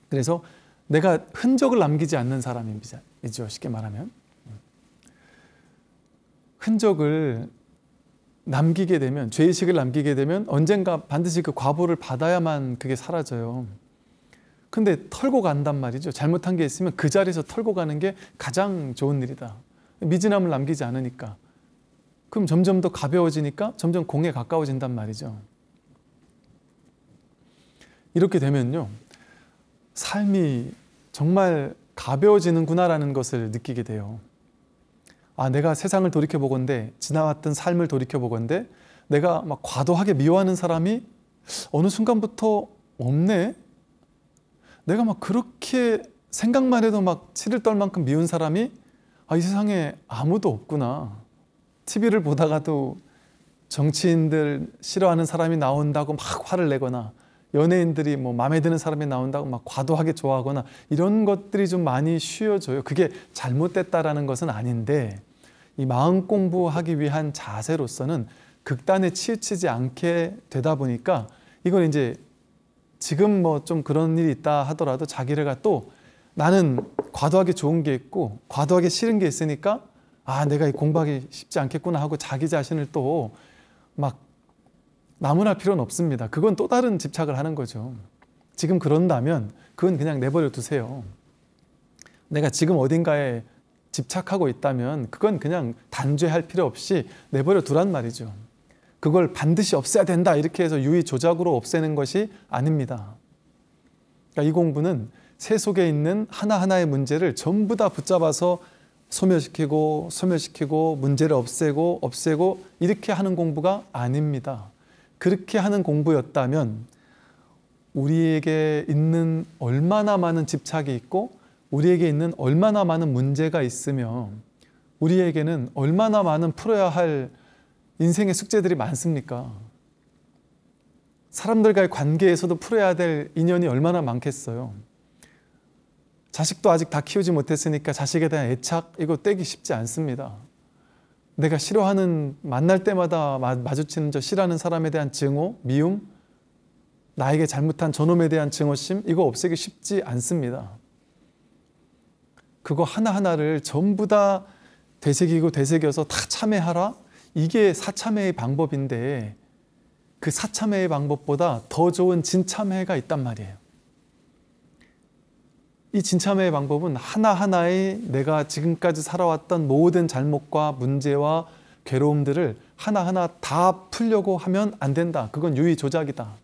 그래서 내가 흔적을 남기지 않는 사람이죠. 쉽게 말하면. 흔적을 남기게 되면, 죄의식을 남기게 되면 언젠가 반드시 그 과보를 받아야만 그게 사라져요. 근데 털고 간단 말이죠. 잘못한 게 있으면 그 자리에서 털고 가는 게 가장 좋은 일이다. 미진함을 남기지 않으니까. 그럼 점점 더 가벼워지니까 점점 공에 가까워진단 말이죠. 이렇게 되면요, 삶이 정말 가벼워지는구나라는 것을 느끼게 돼요. 내가 세상을 돌이켜보건대, 지나왔던 삶을 돌이켜보건대 내가 막 과도하게 미워하는 사람이 어느 순간부터 없네? 내가 막 그렇게 생각만 해도 막 치를 떨 만큼 미운 사람이 이 세상에 아무도 없구나. TV를 보다가도 정치인들 싫어하는 사람이 나온다고 막 화를 내거나, 연예인들이 마음에 드는 사람이 나온다고 막 과도하게 좋아하거나, 이런 것들이 좀 많이 쉬워져요. 그게 잘못됐다라는 것은 아닌데, 이 마음 공부하기 위한 자세로서는 극단에 치우치지 않게 되다 보니까, 이건 이제 지금 좀 그런 일이 있다 하더라도 자기가 또 나는 과도하게 좋은 게 있고 과도하게 싫은 게 있으니까 내가 공부하기 쉽지 않겠구나 하고 자기 자신을 또 막 나무랄 필요는 없습니다. 그건 또 다른 집착을 하는 거죠. 지금 그런다면 그건 그냥 내버려 두세요. 내가 지금 어딘가에 집착하고 있다면 그건 그냥 단죄할 필요 없이 내버려 두란 말이죠. 그걸 반드시 없애야 된다 이렇게 해서 유의 조작으로 없애는 것이 아닙니다. 그러니까 이 공부는 새 속에 있는 하나하나의 문제를 전부 다 붙잡아서 소멸시키고 문제를 없애고 이렇게 하는 공부가 아닙니다. 그렇게 하는 공부였다면 우리에게 있는 얼마나 많은 집착이 있고 우리에게 있는 얼마나 많은 문제가 있으며 우리에게는 얼마나 많은 풀어야 할 인생의 숙제들이 많습니까? 사람들과의 관계에서도 풀어야 될 인연이 얼마나 많겠어요. 자식도 아직 다 키우지 못했으니까 자식에 대한 애착 이거 떼기 쉽지 않습니다. 내가 싫어하는 만날 때마다 마주치는 저 싫어하는 사람에 대한 증오, 미움, 나에게 잘못한 저놈에 대한 증오심 이거 없애기 쉽지 않습니다. 그거 하나하나를 전부 다 되새겨서 다 참회하라? 이게 사참회의 방법인데 그 사참회의 방법보다 더 좋은 진참회가 있단 말이에요. 이 진참회의 방법은 하나하나의 내가 지금까지 살아왔던 모든 잘못과 문제와 괴로움들을 하나하나 다 풀려고 하면 안 된다. 그건 유의 조작이다.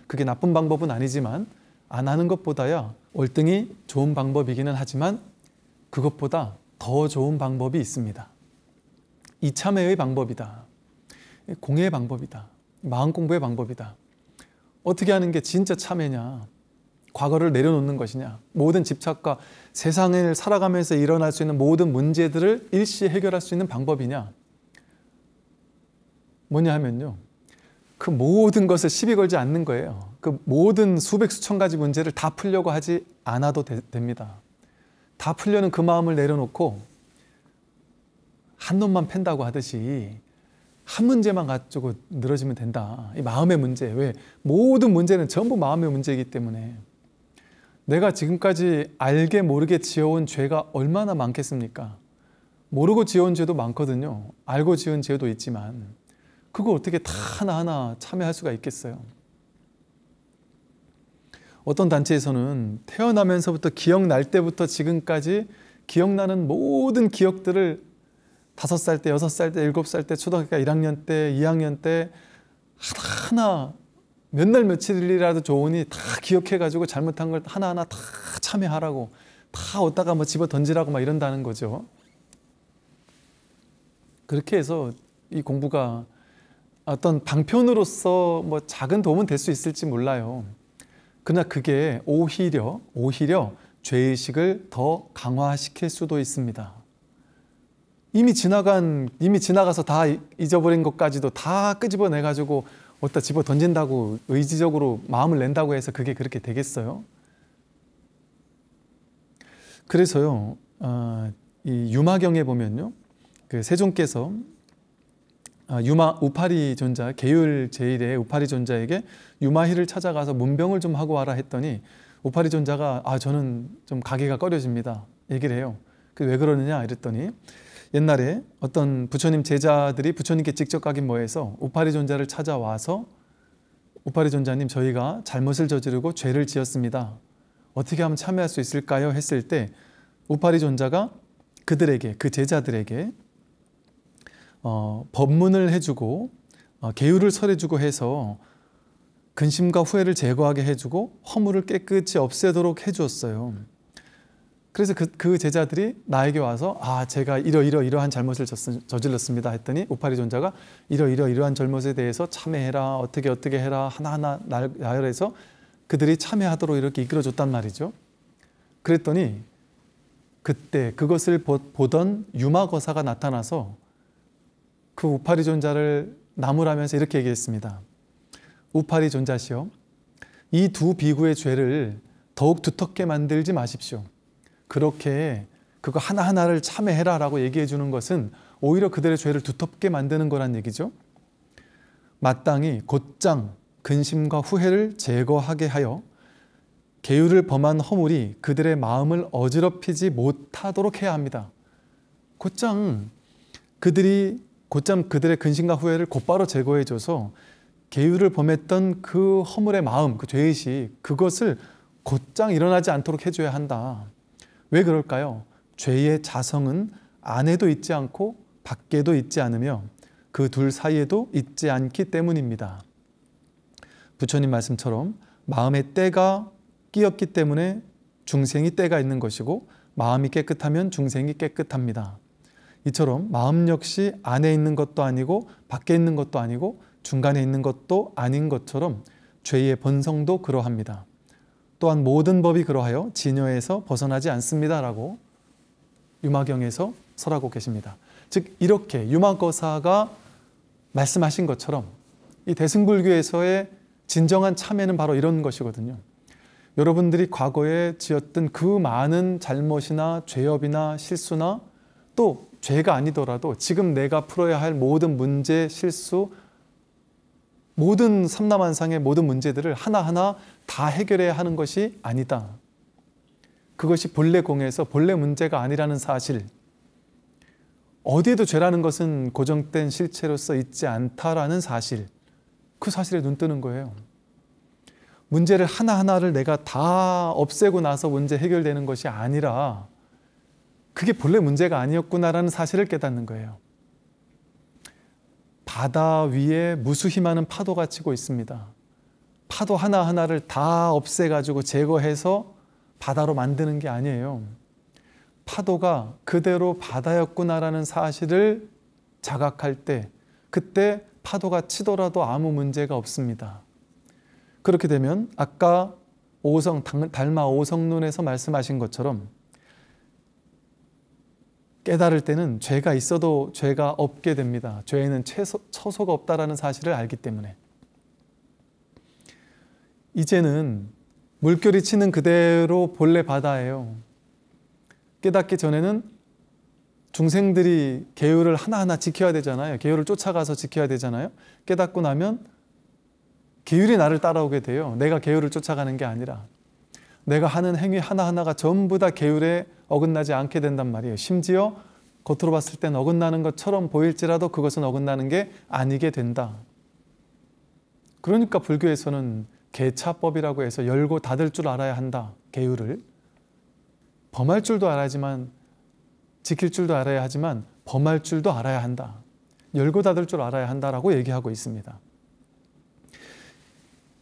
그게 나쁜 방법은 아니지만 안 하는 것보다야 월등히 좋은 방법이기는 하지만 그것보다 더 좋은 방법이 있습니다. 이참회의 방법이다. 공예의 방법이다. 마음 공부의 방법이다. 어떻게 하는 게 진짜 참회냐? 과거를 내려놓는 것이냐? 모든 집착과 세상을 살아가면서 일어날 수 있는 모든 문제들을 일시에 해결할 수 있는 방법이냐? 뭐냐 하면요. 그 모든 것을 시비 걸지 않는 거예요. 그 모든 수백 수천 가지 문제를 다 풀려고 하지 않아도 됩니다. 다 풀려는 그 마음을 내려놓고 한 놈만 팬다고 하듯이 한 문제만 가지고 늘어지면 된다. 이 마음의 문제. 왜? 모든 문제는 전부 마음의 문제이기 때문에 내가 지금까지 알게 모르게 지어온 죄가 얼마나 많겠습니까? 모르고 지어온 죄도 많거든요. 알고 지은 죄도 있지만 그거 어떻게 다 하나하나 참여할 수가 있겠어요? 어떤 단체에서는 태어나면서부터 기억날 때부터 지금까지 기억나는 모든 기억들을 5살 때, 6살 때, 7살 때, 초등학교 1학년 때, 2학년 때 하나하나 몇 날 며칠이라도 좋으니 다 기억해가지고 잘못한 걸 하나하나 다 참여하라고 다 어디다가 뭐 집어 던지라고 막 이런다는 거죠. 그렇게 해서 이 공부가 어떤 방편으로서 뭐 작은 도움은 될 수 있을지 몰라요. 그러나 그게 오히려 죄의식을 더 강화시킬 수도 있습니다. 이미 지나가서 다 잊어버린 것까지도 다 끄집어내가지고 어디다 집어 던진다고 의지적으로 마음을 낸다고 해서 그게 그렇게 되겠어요? 그래서요, 이 유마경에 보면요, 그 세종께서 우파리 존자, 계율 제1의 우파리 존자에게 유마희를 찾아가서 문병을 좀 하고 와라 했더니 우파리 존자가 저는 좀 가기가 꺼려집니다. 얘기를 해요. 왜 그러느냐 이랬더니 옛날에 어떤 부처님 제자들이 부처님께 직접 가긴 뭐해서 우파리 존자를 찾아와서 우파리 존자님 저희가 잘못을 저지르고 죄를 지었습니다. 어떻게 하면 참여할 수 있을까요? 했을 때 우파리 존자가 그들에게 그 제자들에게 법문을 해주고 계율을 설해주고 해서 근심과 후회를 제거하게 해주고 허물을 깨끗이 없애도록 해주었어요. 그래서 그 제자들이 나에게 와서 제가 이러한 잘못을 저질렀습니다 했더니 우파리 존자가 이러한 잘못에 대해서 참회해라 어떻게 해라 하나하나 나열해서 그들이 참회하도록 이렇게 이끌어줬단 말이죠. 그랬더니 그때 그것을 보던 유마거사가 나타나서 그 우파리 존자를 나무라면서 이렇게 얘기했습니다. 우파리 존자시여, 이 두 비구의 죄를 더욱 두텁게 만들지 마십시오. 그렇게 그거 하나하나를 참회해라 라고 얘기해 주는 것은 오히려 그들의 죄를 두텁게 만드는 거란 얘기죠. 마땅히 곧장 근심과 후회를 제거하게 하여 계율을 범한 허물이 그들의 마음을 어지럽히지 못하도록 해야 합니다. 곧장 그들의 근심과 후회를 곧바로 제거해줘서 계율을 범했던 그 허물의 마음, 그 죄의식, 그것을 곧장 일어나지 않도록 해줘야 한다. 왜 그럴까요? 죄의 자성은 안에도 있지 않고 밖에도 있지 않으며 그 둘 사이에도 있지 않기 때문입니다. 부처님 말씀처럼 마음의 때가 끼었기 때문에 중생이 때가 있는 것이고 마음이 깨끗하면 중생이 깨끗합니다. 이처럼 마음 역시 안에 있는 것도 아니고 밖에 있는 것도 아니고 중간에 있는 것도 아닌 것처럼 죄의 본성도 그러합니다. 또한 모든 법이 그러하여 진여에서 벗어나지 않습니다 라고 유마경에서 설하고 계십니다. 즉 이렇게 유마거사가 말씀하신 것처럼 이 대승불교에서의 진정한 참회는 바로 이런 것이거든요. 여러분들이 과거에 지었던 그 많은 잘못이나 죄업이나 실수나 또 죄가 아니더라도 지금 내가 풀어야 할 모든 문제, 실수, 모든 삼라만상의 모든 문제들을 하나하나 다 해결해야 하는 것이 아니다. 그것이 본래 공에서 본래 문제가 아니라는 사실, 어디에도 죄라는 것은 고정된 실체로서 있지 않다라는 사실, 그 사실에 눈 뜨는 거예요. 문제를 하나하나를 내가 다 없애고 나서 문제 해결되는 것이 아니라 그게 본래 문제가 아니었구나라는 사실을 깨닫는 거예요. 바다 위에 무수히 많은 파도가 치고 있습니다. 파도 하나하나를 다 없애가지고 제거해서 바다로 만드는 게 아니에요. 파도가 그대로 바다였구나라는 사실을 자각할 때, 그때 파도가 치더라도 아무 문제가 없습니다. 그렇게 되면 아까 달마 오성론에서 말씀하신 것처럼 깨달을 때는 죄가 있어도 죄가 없게 됩니다. 죄에는 처소가 없다라는 사실을 알기 때문에. 이제는 물결이 치는 그대로 본래 바다예요. 깨닫기 전에는 중생들이 계율을 하나하나 지켜야 되잖아요. 계율을 쫓아가서 지켜야 되잖아요. 깨닫고 나면 계율이 나를 따라오게 돼요. 내가 계율을 쫓아가는 게 아니라 내가 하는 행위 하나하나가 전부 다 계율에 어긋나지 않게 된단 말이에요. 심지어 겉으로 봤을 땐 어긋나는 것처럼 보일지라도 그것은 어긋나는 게 아니게 된다. 그러니까 불교에서는 계차법이라고 해서 열고 닫을 줄 알아야 한다. 계율을 범할 줄도 알아야지만, 지킬 줄도 알아야 하지만 범할 줄도 알아야 한다. 열고 닫을 줄 알아야 한다라고 얘기하고 있습니다.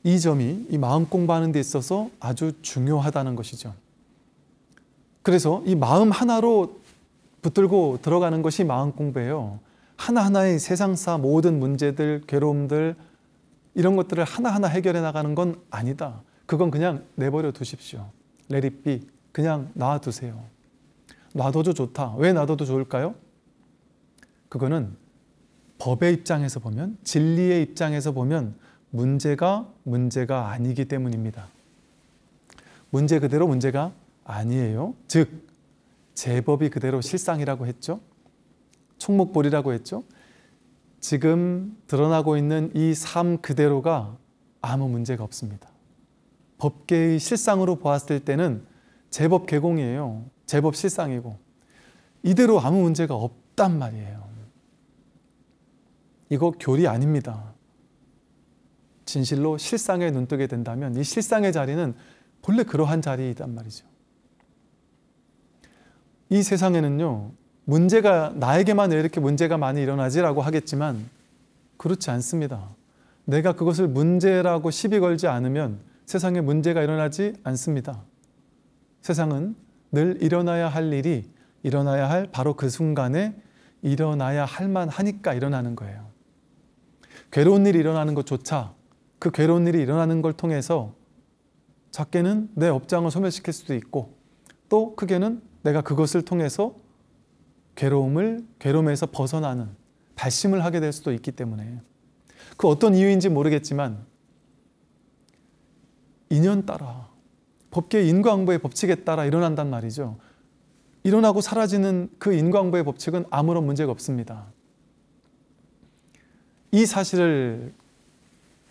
이 점이 이 마음 공부하는 데 있어서 아주 중요하다는 것이죠. 그래서 이 마음 하나로 붙들고 들어가는 것이 마음 공부예요. 하나하나의 세상사 모든 문제들, 괴로움들, 이런 것들을 하나하나 해결해 나가는 건 아니다. 그건 그냥 내버려 두십시오. Let it be. 그냥 놔두세요. 놔둬도 좋다. 왜 놔둬도 좋을까요? 그거는 법의 입장에서 보면, 진리의 입장에서 보면 문제가 아니기 때문입니다. 문제 그대로 문제가 아니에요. 즉 제법이 그대로 실상이라고 했죠. 총목볼이라고 했죠. 지금 드러나고 있는 이 삶 그대로가 아무 문제가 없습니다. 법계의 실상으로 보았을 때는 제법 개공이에요. 제법 실상이고 이대로 아무 문제가 없단 말이에요. 이거 교리 아닙니다. 진실로 실상에 눈뜨게 된다면 이 실상의 자리는 본래 그러한 자리이단 말이죠. 이 세상에는요, 문제가 나에게만 왜 이렇게 문제가 많이 일어나지라고 하겠지만 그렇지 않습니다. 내가 그것을 문제라고 시비 걸지 않으면 세상에 문제가 일어나지 않습니다. 세상은 늘 일어나야 할 일이 일어나야 할 바로 그 순간에 일어나야 할 만하니까 일어나는 거예요. 괴로운 일이 일어나는 것조차 그 괴로운 일이 일어나는 걸 통해서 작게는 내 업장을 소멸시킬 수도 있고 또 크게는 내가 그것을 통해서 괴로움에서 벗어나는 발심을 하게 될 수도 있기 때문에 그 어떤 이유인지 모르겠지만 인연 따라 법계의 인과응보의 법칙에 따라 일어난단 말이죠. 일어나고 사라지는 그 인과응보의 법칙은 아무런 문제가 없습니다. 이 사실을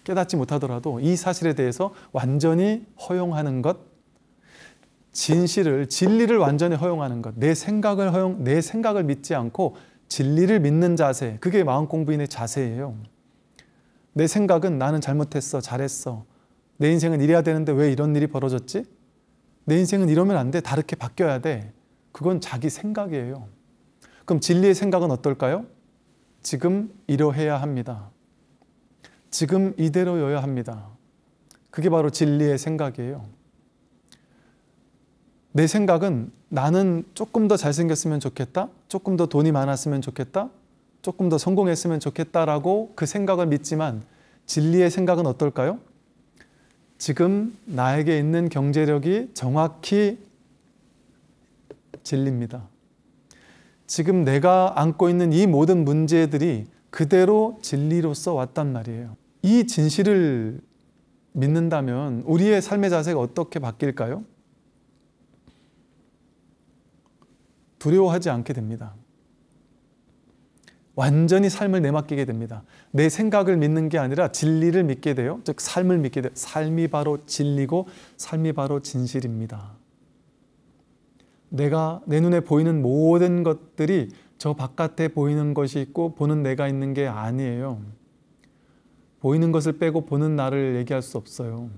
깨닫지 못하더라도 이 사실에 대해서 완전히 허용하는 것, 진리를 완전히 허용하는 것, 내 생각을 믿지 않고 진리를 믿는 자세, 그게 마음 공부인의 자세예요. 내 생각은 나는 잘못했어, 잘했어. 내 인생은 이래야 되는데 왜 이런 일이 벌어졌지? 내 인생은 이러면 안 돼, 다르게 바뀌어야 돼. 그건 자기 생각이에요. 그럼 진리의 생각은 어떨까요? 지금 이러해야 합니다. 지금 이대로여야 합니다. 그게 바로 진리의 생각이에요. 내 생각은 나는 조금 더 잘생겼으면 좋겠다, 조금 더 돈이 많았으면 좋겠다, 조금 더 성공했으면 좋겠다라고 그 생각을 믿지만 진리의 생각은 어떨까요? 지금 나에게 있는 경제력이 정확히 진리입니다. 지금 내가 안고 있는 이 모든 문제들이 그대로 진리로서 왔단 말이에요. 이 진실을 믿는다면 우리의 삶의 자세가 어떻게 바뀔까요? 두려워하지 않게 됩니다. 완전히 삶을 내맡기게 됩니다. 내 생각을 믿는 게 아니라 진리를 믿게 돼요. 즉 삶을 믿게 돼요. 삶이 바로 진리고 삶이 바로 진실입니다. 내가 내 눈에 보이는 모든 것들이 저 바깥에 보이는 것이 있고 보는 내가 있는 게 아니에요. 보이는 것을 빼고 보는 나를 얘기할 수 없어요.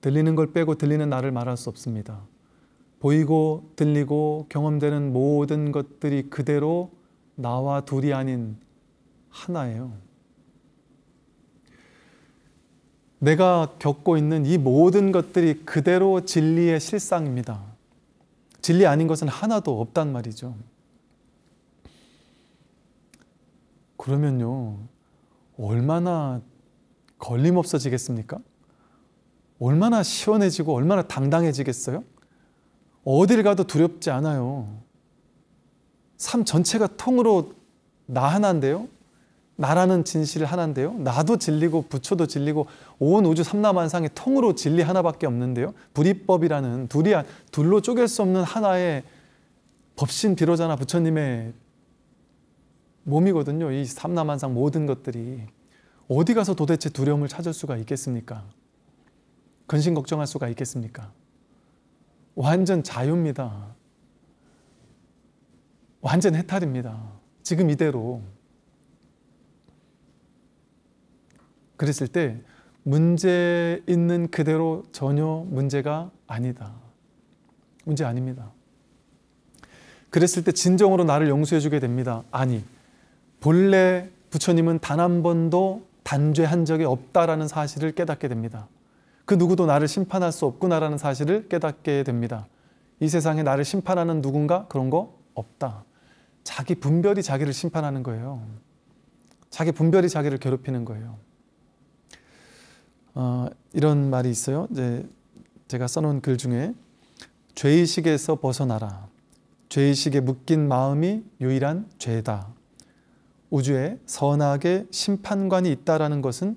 들리는 걸 빼고 들리는 나를 말할 수 없습니다. 보이고 들리고 경험되는 모든 것들이 그대로 나와 둘이 아닌 하나예요. 내가 겪고 있는 이 모든 것들이 그대로 진리의 실상입니다. 진리 아닌 것은 하나도 없단 말이죠. 그러면요, 얼마나 걸림없어지겠습니까? 얼마나 시원해지고 얼마나 당당해지겠어요? 어딜 가도 두렵지 않아요. 삶 전체가 통으로 나 하나인데요. 나라는 진실 하나인데요. 나도 진리고 부처도 진리고 온 우주 삼라만상의 통으로 진리 하나밖에 없는데요. 불이법이라는 둘로 쪼갤 수 없는 하나의 법신 비로자나 부처님의 몸이거든요. 이 삼라만상 모든 것들이. 어디 가서 도대체 두려움을 찾을 수가 있겠습니까? 근심 걱정할 수가 있겠습니까? 완전 자유입니다. 완전 해탈입니다. 지금 이대로. 그랬을 때 문제 있는 그대로 전혀 문제가 아니다. 문제 아닙니다. 그랬을 때 진정으로 나를 용서해 주게 됩니다. 아니, 본래 부처님은 단 한 번도 단죄한 적이 없다라는 사실을 깨닫게 됩니다. 그 누구도 나를 심판할 수 없구나라는 사실을 깨닫게 됩니다. 이 세상에 나를 심판하는 누군가 그런 거 없다. 자기 분별이 자기를 심판하는 거예요. 자기 분별이 자기를 괴롭히는 거예요. 이런 말이 있어요. 이제 제가 써놓은 글 중에 죄의식에서 벗어나라. 죄의식에 묶인 마음이 유일한 죄다. 우주에 선악의 심판관이 있다라는 것은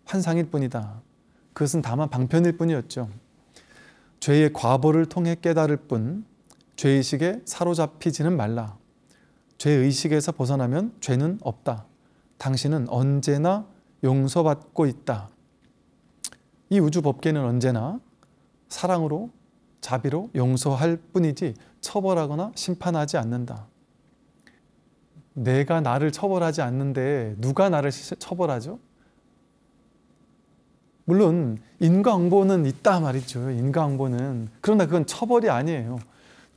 환상일 뿐이다. 그것은 다만 방편일 뿐이었죠. 죄의 과보를 통해 깨달을 뿐 죄의식에 사로잡히지는 말라. 죄의식에서 벗어나면 죄는 없다. 당신은 언제나 용서받고 있다. 이 우주 법계는 언제나 사랑으로 자비로 용서할 뿐이지 처벌하거나 심판하지 않는다. 내가 나를 처벌하지 않는데 누가 나를 처벌하죠? 물론 인과응보는 있다 말이죠. 인과응보는. 그러나 그건 처벌이 아니에요.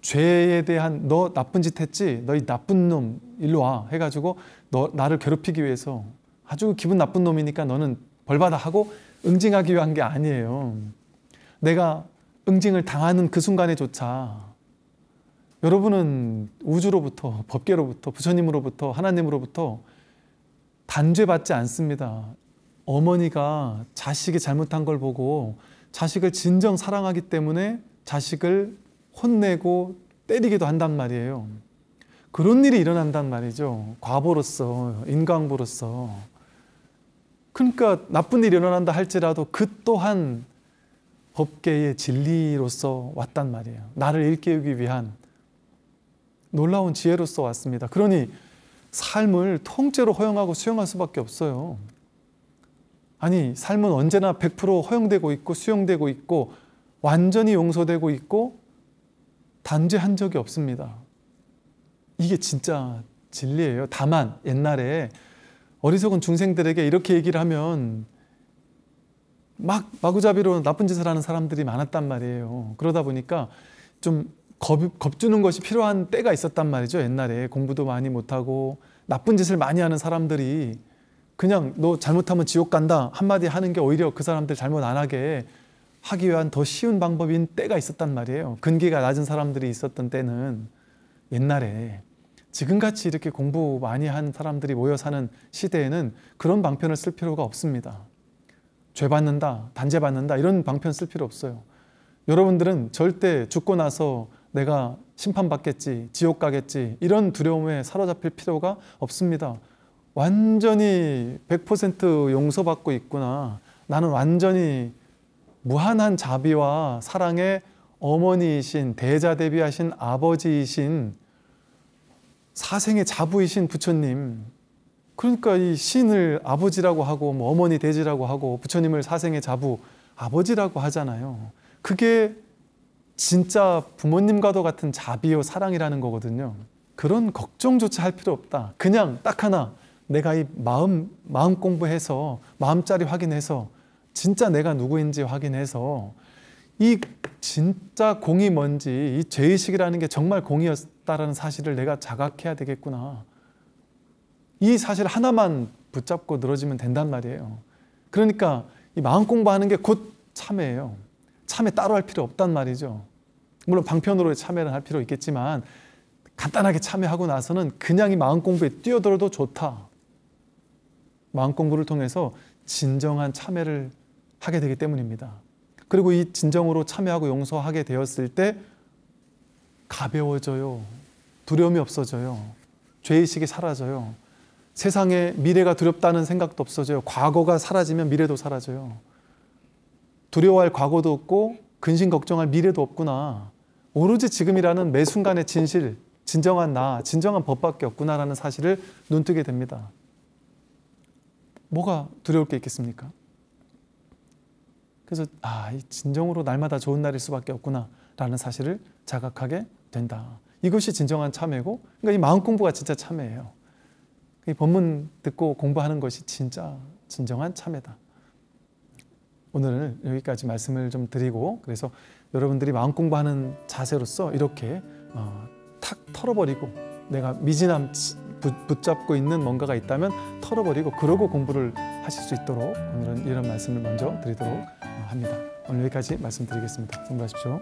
죄에 대한 너 나쁜 짓 했지? 너 이 나쁜 놈 일로 와 해가지고 나를 괴롭히기 위해서 아주 기분 나쁜 놈이니까 너는 벌받아 하고 응징하기 위한 게 아니에요. 내가 응징을 당하는 그 순간에조차 여러분은 우주로부터, 법계로부터, 부처님으로부터, 하나님으로부터 단죄받지 않습니다. 어머니가 자식이 잘못한 걸 보고 자식을 진정 사랑하기 때문에 자식을 혼내고 때리기도 한단 말이에요. 그런 일이 일어난단 말이죠. 과보로서, 인과응보로서. 그러니까 나쁜 일이 일어난다 할지라도 그 또한 법계의 진리로서 왔단 말이에요. 나를 일깨우기 위한 놀라운 지혜로서 왔습니다. 그러니 삶을 통째로 허용하고 수용할 수밖에 없어요. 아니, 삶은 언제나 100% 허용되고 있고 수용되고 있고 완전히 용서되고 있고 단죄한 적이 없습니다. 이게 진짜 진리예요. 다만 옛날에 어리석은 중생들에게 이렇게 얘기를 하면 막 마구잡이로 나쁜 짓을 하는 사람들이 많았단 말이에요. 그러다 보니까 좀 겁주는 것이 필요한 때가 있었단 말이죠. 옛날에 공부도 많이 못하고 나쁜 짓을 많이 하는 사람들이 그냥 너 잘못하면 지옥 간다 한마디 하는 게 오히려 그 사람들 잘못 안 하게 하기 위한 더 쉬운 방법인 때가 있었단 말이에요. 근기가 낮은 사람들이 있었던 때는 옛날에 지금같이 이렇게 공부 많이 한 사람들이 모여 사는 시대에는 그런 방편을 쓸 필요가 없습니다. 죄 받는다, 단죄 받는다 이런 방편 쓸 필요 없어요. 여러분들은 절대 죽고 나서 내가 심판받겠지, 지옥 가겠지 이런 두려움에 사로잡힐 필요가 없습니다. 완전히 100% 용서받고 있구나. 나는 완전히 무한한 자비와 사랑의 어머니이신 대자대비하신 아버지이신 사생의 자부이신 부처님, 그러니까 이 신을 아버지라고 하고 뭐 어머니 대지라고 하고 부처님을 사생의 자부 아버지라고 하잖아요. 그게 진짜 부모님과도 같은 자비요 사랑이라는 거거든요. 그런 걱정조차 할 필요 없다. 그냥 딱 하나 내가 이 마음 공부해서 마음자리 확인해서 진짜 내가 누구인지 확인해서 이 진짜 공이 뭔지 이 죄의식이라는 게 정말 공이었다라는 사실을 내가 자각해야 되겠구나. 이 사실 하나만 붙잡고 늘어지면 된단 말이에요. 그러니까 이 마음 공부하는 게 곧 참회예요. 참회 따로 할 필요 없단 말이죠. 물론 방편으로 참회를 할 필요 있겠지만 간단하게 참회하고 나서는 그냥 이 마음 공부에 뛰어들어도 좋다. 마음 공부를 통해서 진정한 참회를 하게 되기 때문입니다. 그리고 이 진정으로 참회하고 용서하게 되었을 때 가벼워져요. 두려움이 없어져요. 죄의식이 사라져요. 세상에 미래가 두렵다는 생각도 없어져요. 과거가 사라지면 미래도 사라져요. 두려워할 과거도 없고 근심 걱정할 미래도 없구나. 오로지 지금이라는 매 순간의 진실, 진정한 나, 진정한 법밖에 없구나라는 사실을 눈뜨게 됩니다. 뭐가 두려울 게 있겠습니까? 그래서 이 진정으로 날마다 좋은 날일 수밖에 없구나라는 사실을 자각하게 된다. 이것이 진정한 참회고, 그러니까 이 마음 공부가 진짜 참회예요. 이 법문 듣고 공부하는 것이 진짜 진정한 참회다. 오늘은 여기까지 말씀을 좀 드리고, 그래서 여러분들이 마음 공부하는 자세로서 이렇게 탁 털어버리고, 내가 미진함 붙잡고 있는 뭔가가 있다면 털어버리고 그러고 공부를 하실 수 있도록 오늘은 이런 말씀을 먼저 드리도록 합니다. 오늘 여기까지 말씀드리겠습니다. 성불하십시오.